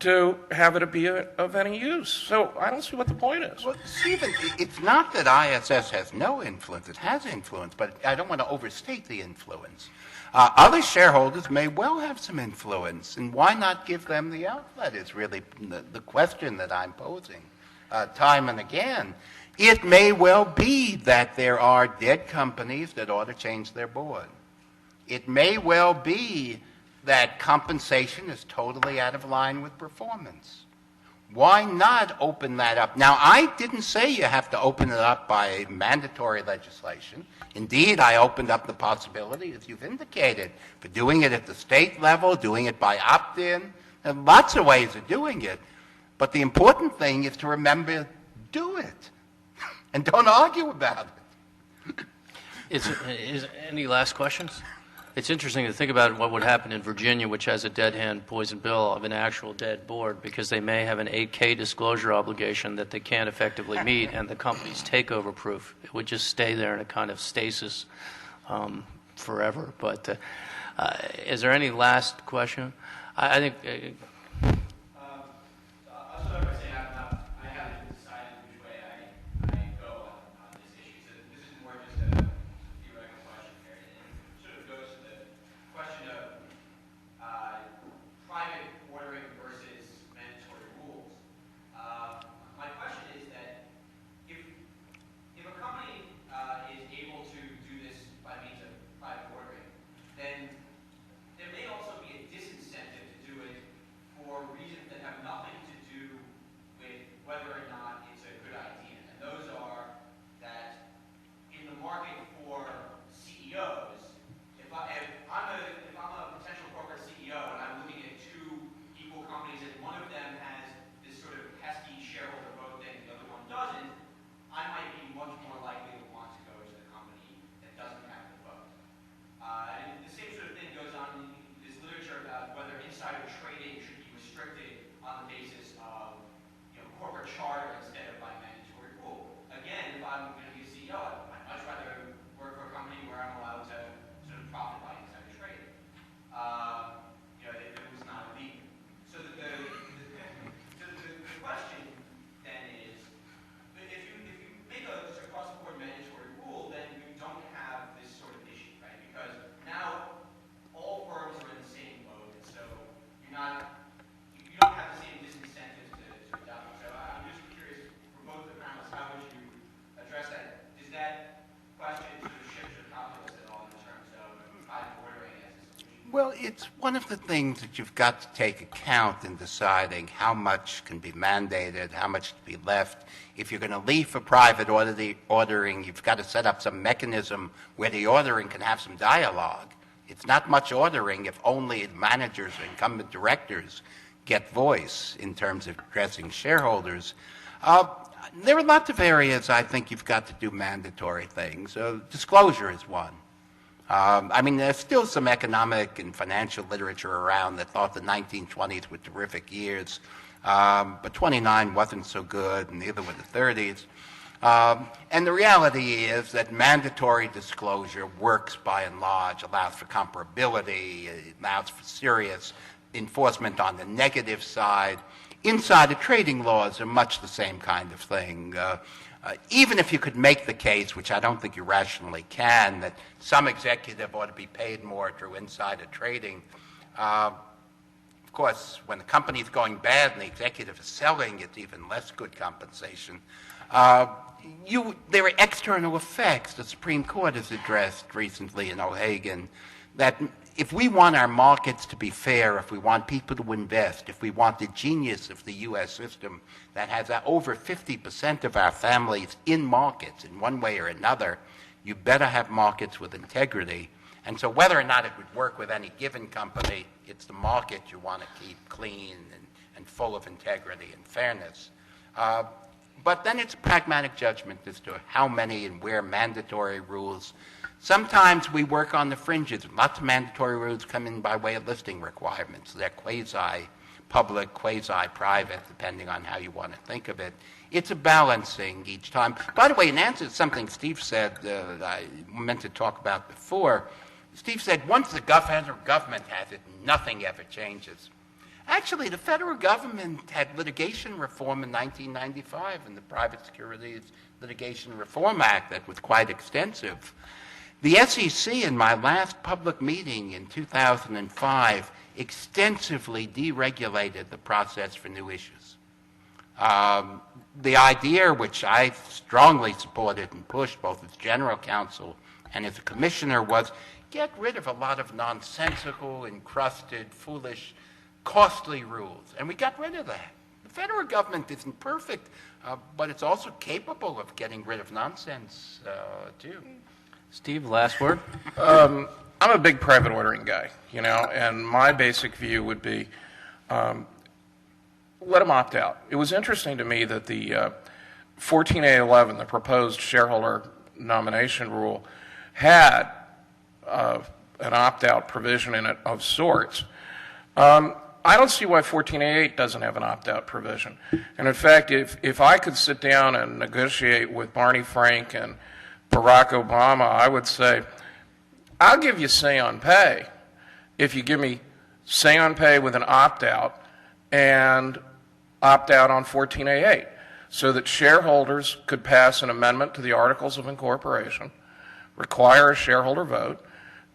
to have it be of any use. So I don't see what the point is. Well, Stephen, it's not that ISS has no influence. It has influence, but I don't want to overstate the influence. Other shareholders may well have some influence, and why not give them the outlet is really the question that I'm posing time and again. It may well be that there are dead companies that ought to change their board. It may well be that compensation is totally out of line with performance. Why not open that up? Now, I didn't say you have to open it up by mandatory legislation. Indeed, I opened up the possibility, as you've indicated, for doing it at the state level, doing it by opt-in. There are lots of ways of doing it. But the important thing is to remember, do it. And don't argue about it. Is any last questions? It's interesting to think about what would happen in Virginia, which has a dead hand poison bill of an actual dead board, because they may have an 8K disclosure obligation that they can't effectively meet, and the company's takeover proof. It would just stay there in a kind of stasis forever. But is there any last question? I think... I'll start by saying I haven't decided which way I go on this issue. So this is more just a theoretical question here. It sort of goes to the question of private ordering versus mandatory rules. My question is that if a company is able to do this by means of private ordering, then there may also be a disincentive to do it it's one of the things that you've got to take account in deciding how much can be mandated, how much to be left. If you're going to leave for private ordering, you've got to set up some mechanism where the ordering can have some dialogue. It's not much ordering if only managers or incumbent directors get voice in terms of addressing shareholders. There are lots of areas I think you've got to do mandatory things. Disclosure is one. I mean, there's still some economic and financial literature around that thought the 1920s were terrific years, but 29 wasn't so good, and neither were the 30s. And the reality is that mandatory disclosure works by and large, allows for comparability, it allows for serious enforcement on the negative side. Insider trading laws are much the same kind of thing. Even if you could make the case, which I don't think you rationally can, that some executive ought to be paid more through insider trading, of course, when the company is going bad and the executive is selling, it's even less good compensation. There are external effects. The Supreme Court has addressed recently in O'Hagan that if we want our markets to be fair, if we want people to invest, if we want the genius of the U.S. system that has over 50% of our families in markets in one way or another, you better have markets with integrity. And so whether or not it would work with any given company, it's the market you want to keep clean and full of integrity and fairness. But then it's a pragmatic judgment as to how many and where mandatory rules. Sometimes we work on the fringes. Lots of mandatory rules come in by way of listing requirements. They're quasi-public, quasi-private, depending on how you want to think of it. It's a balancing each time. By the way, in answer to something Steve said that I meant to talk about before, Steve said once the federal government has it, nothing ever changes. Actually, the federal government had litigation reform in 1995 in the Private Securities Litigation Reform Act that was quite extensive. The SEC, in my last public meeting in 2005, extensively deregulated the process for new issues. The idea, which I strongly supported and pushed both as general counsel and as a commissioner, was get rid of a lot of nonsensical, encrusted, foolish, costly rules. And we got rid of that. The federal government isn't perfect, but it's also capable of getting rid of nonsense, too. Steve, last word. I'm a big private ordering guy, and my basic view would be let them opt out. It was interesting to me that the 14A11, the proposed shareholder nomination rule, had an opt-out provision in it of sorts. I don't see why 14A8 doesn't have an opt-out provision. And in fact, if I could sit down and negotiate with Barney Frank and Barack Obama, I would say, I'll give you say on pay if you give me say on pay with an opt-out and opt-out on 14A8, so that shareholders could pass an amendment to the Articles of Incorporation, require a shareholder vote,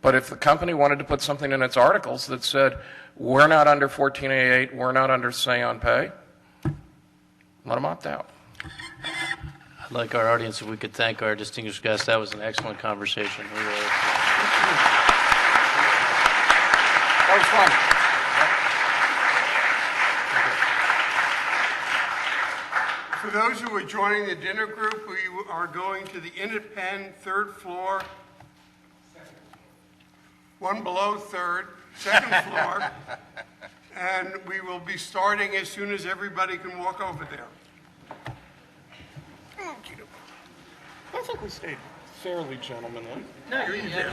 but if the company wanted to put something in its articles that said, we're not under 14A8, we're not under say on pay, let them opt out. I'd like our audience, if we could thank our distinguished guest. That was an excellent conversation. We really That For was fun. those who are joining the dinner group, we are going to the Inn-at-Penn, third floor, one below third, second floor, and we will be starting as soon as everybody can walk over there. I think we stayed fairly gentlemanly. No, you did.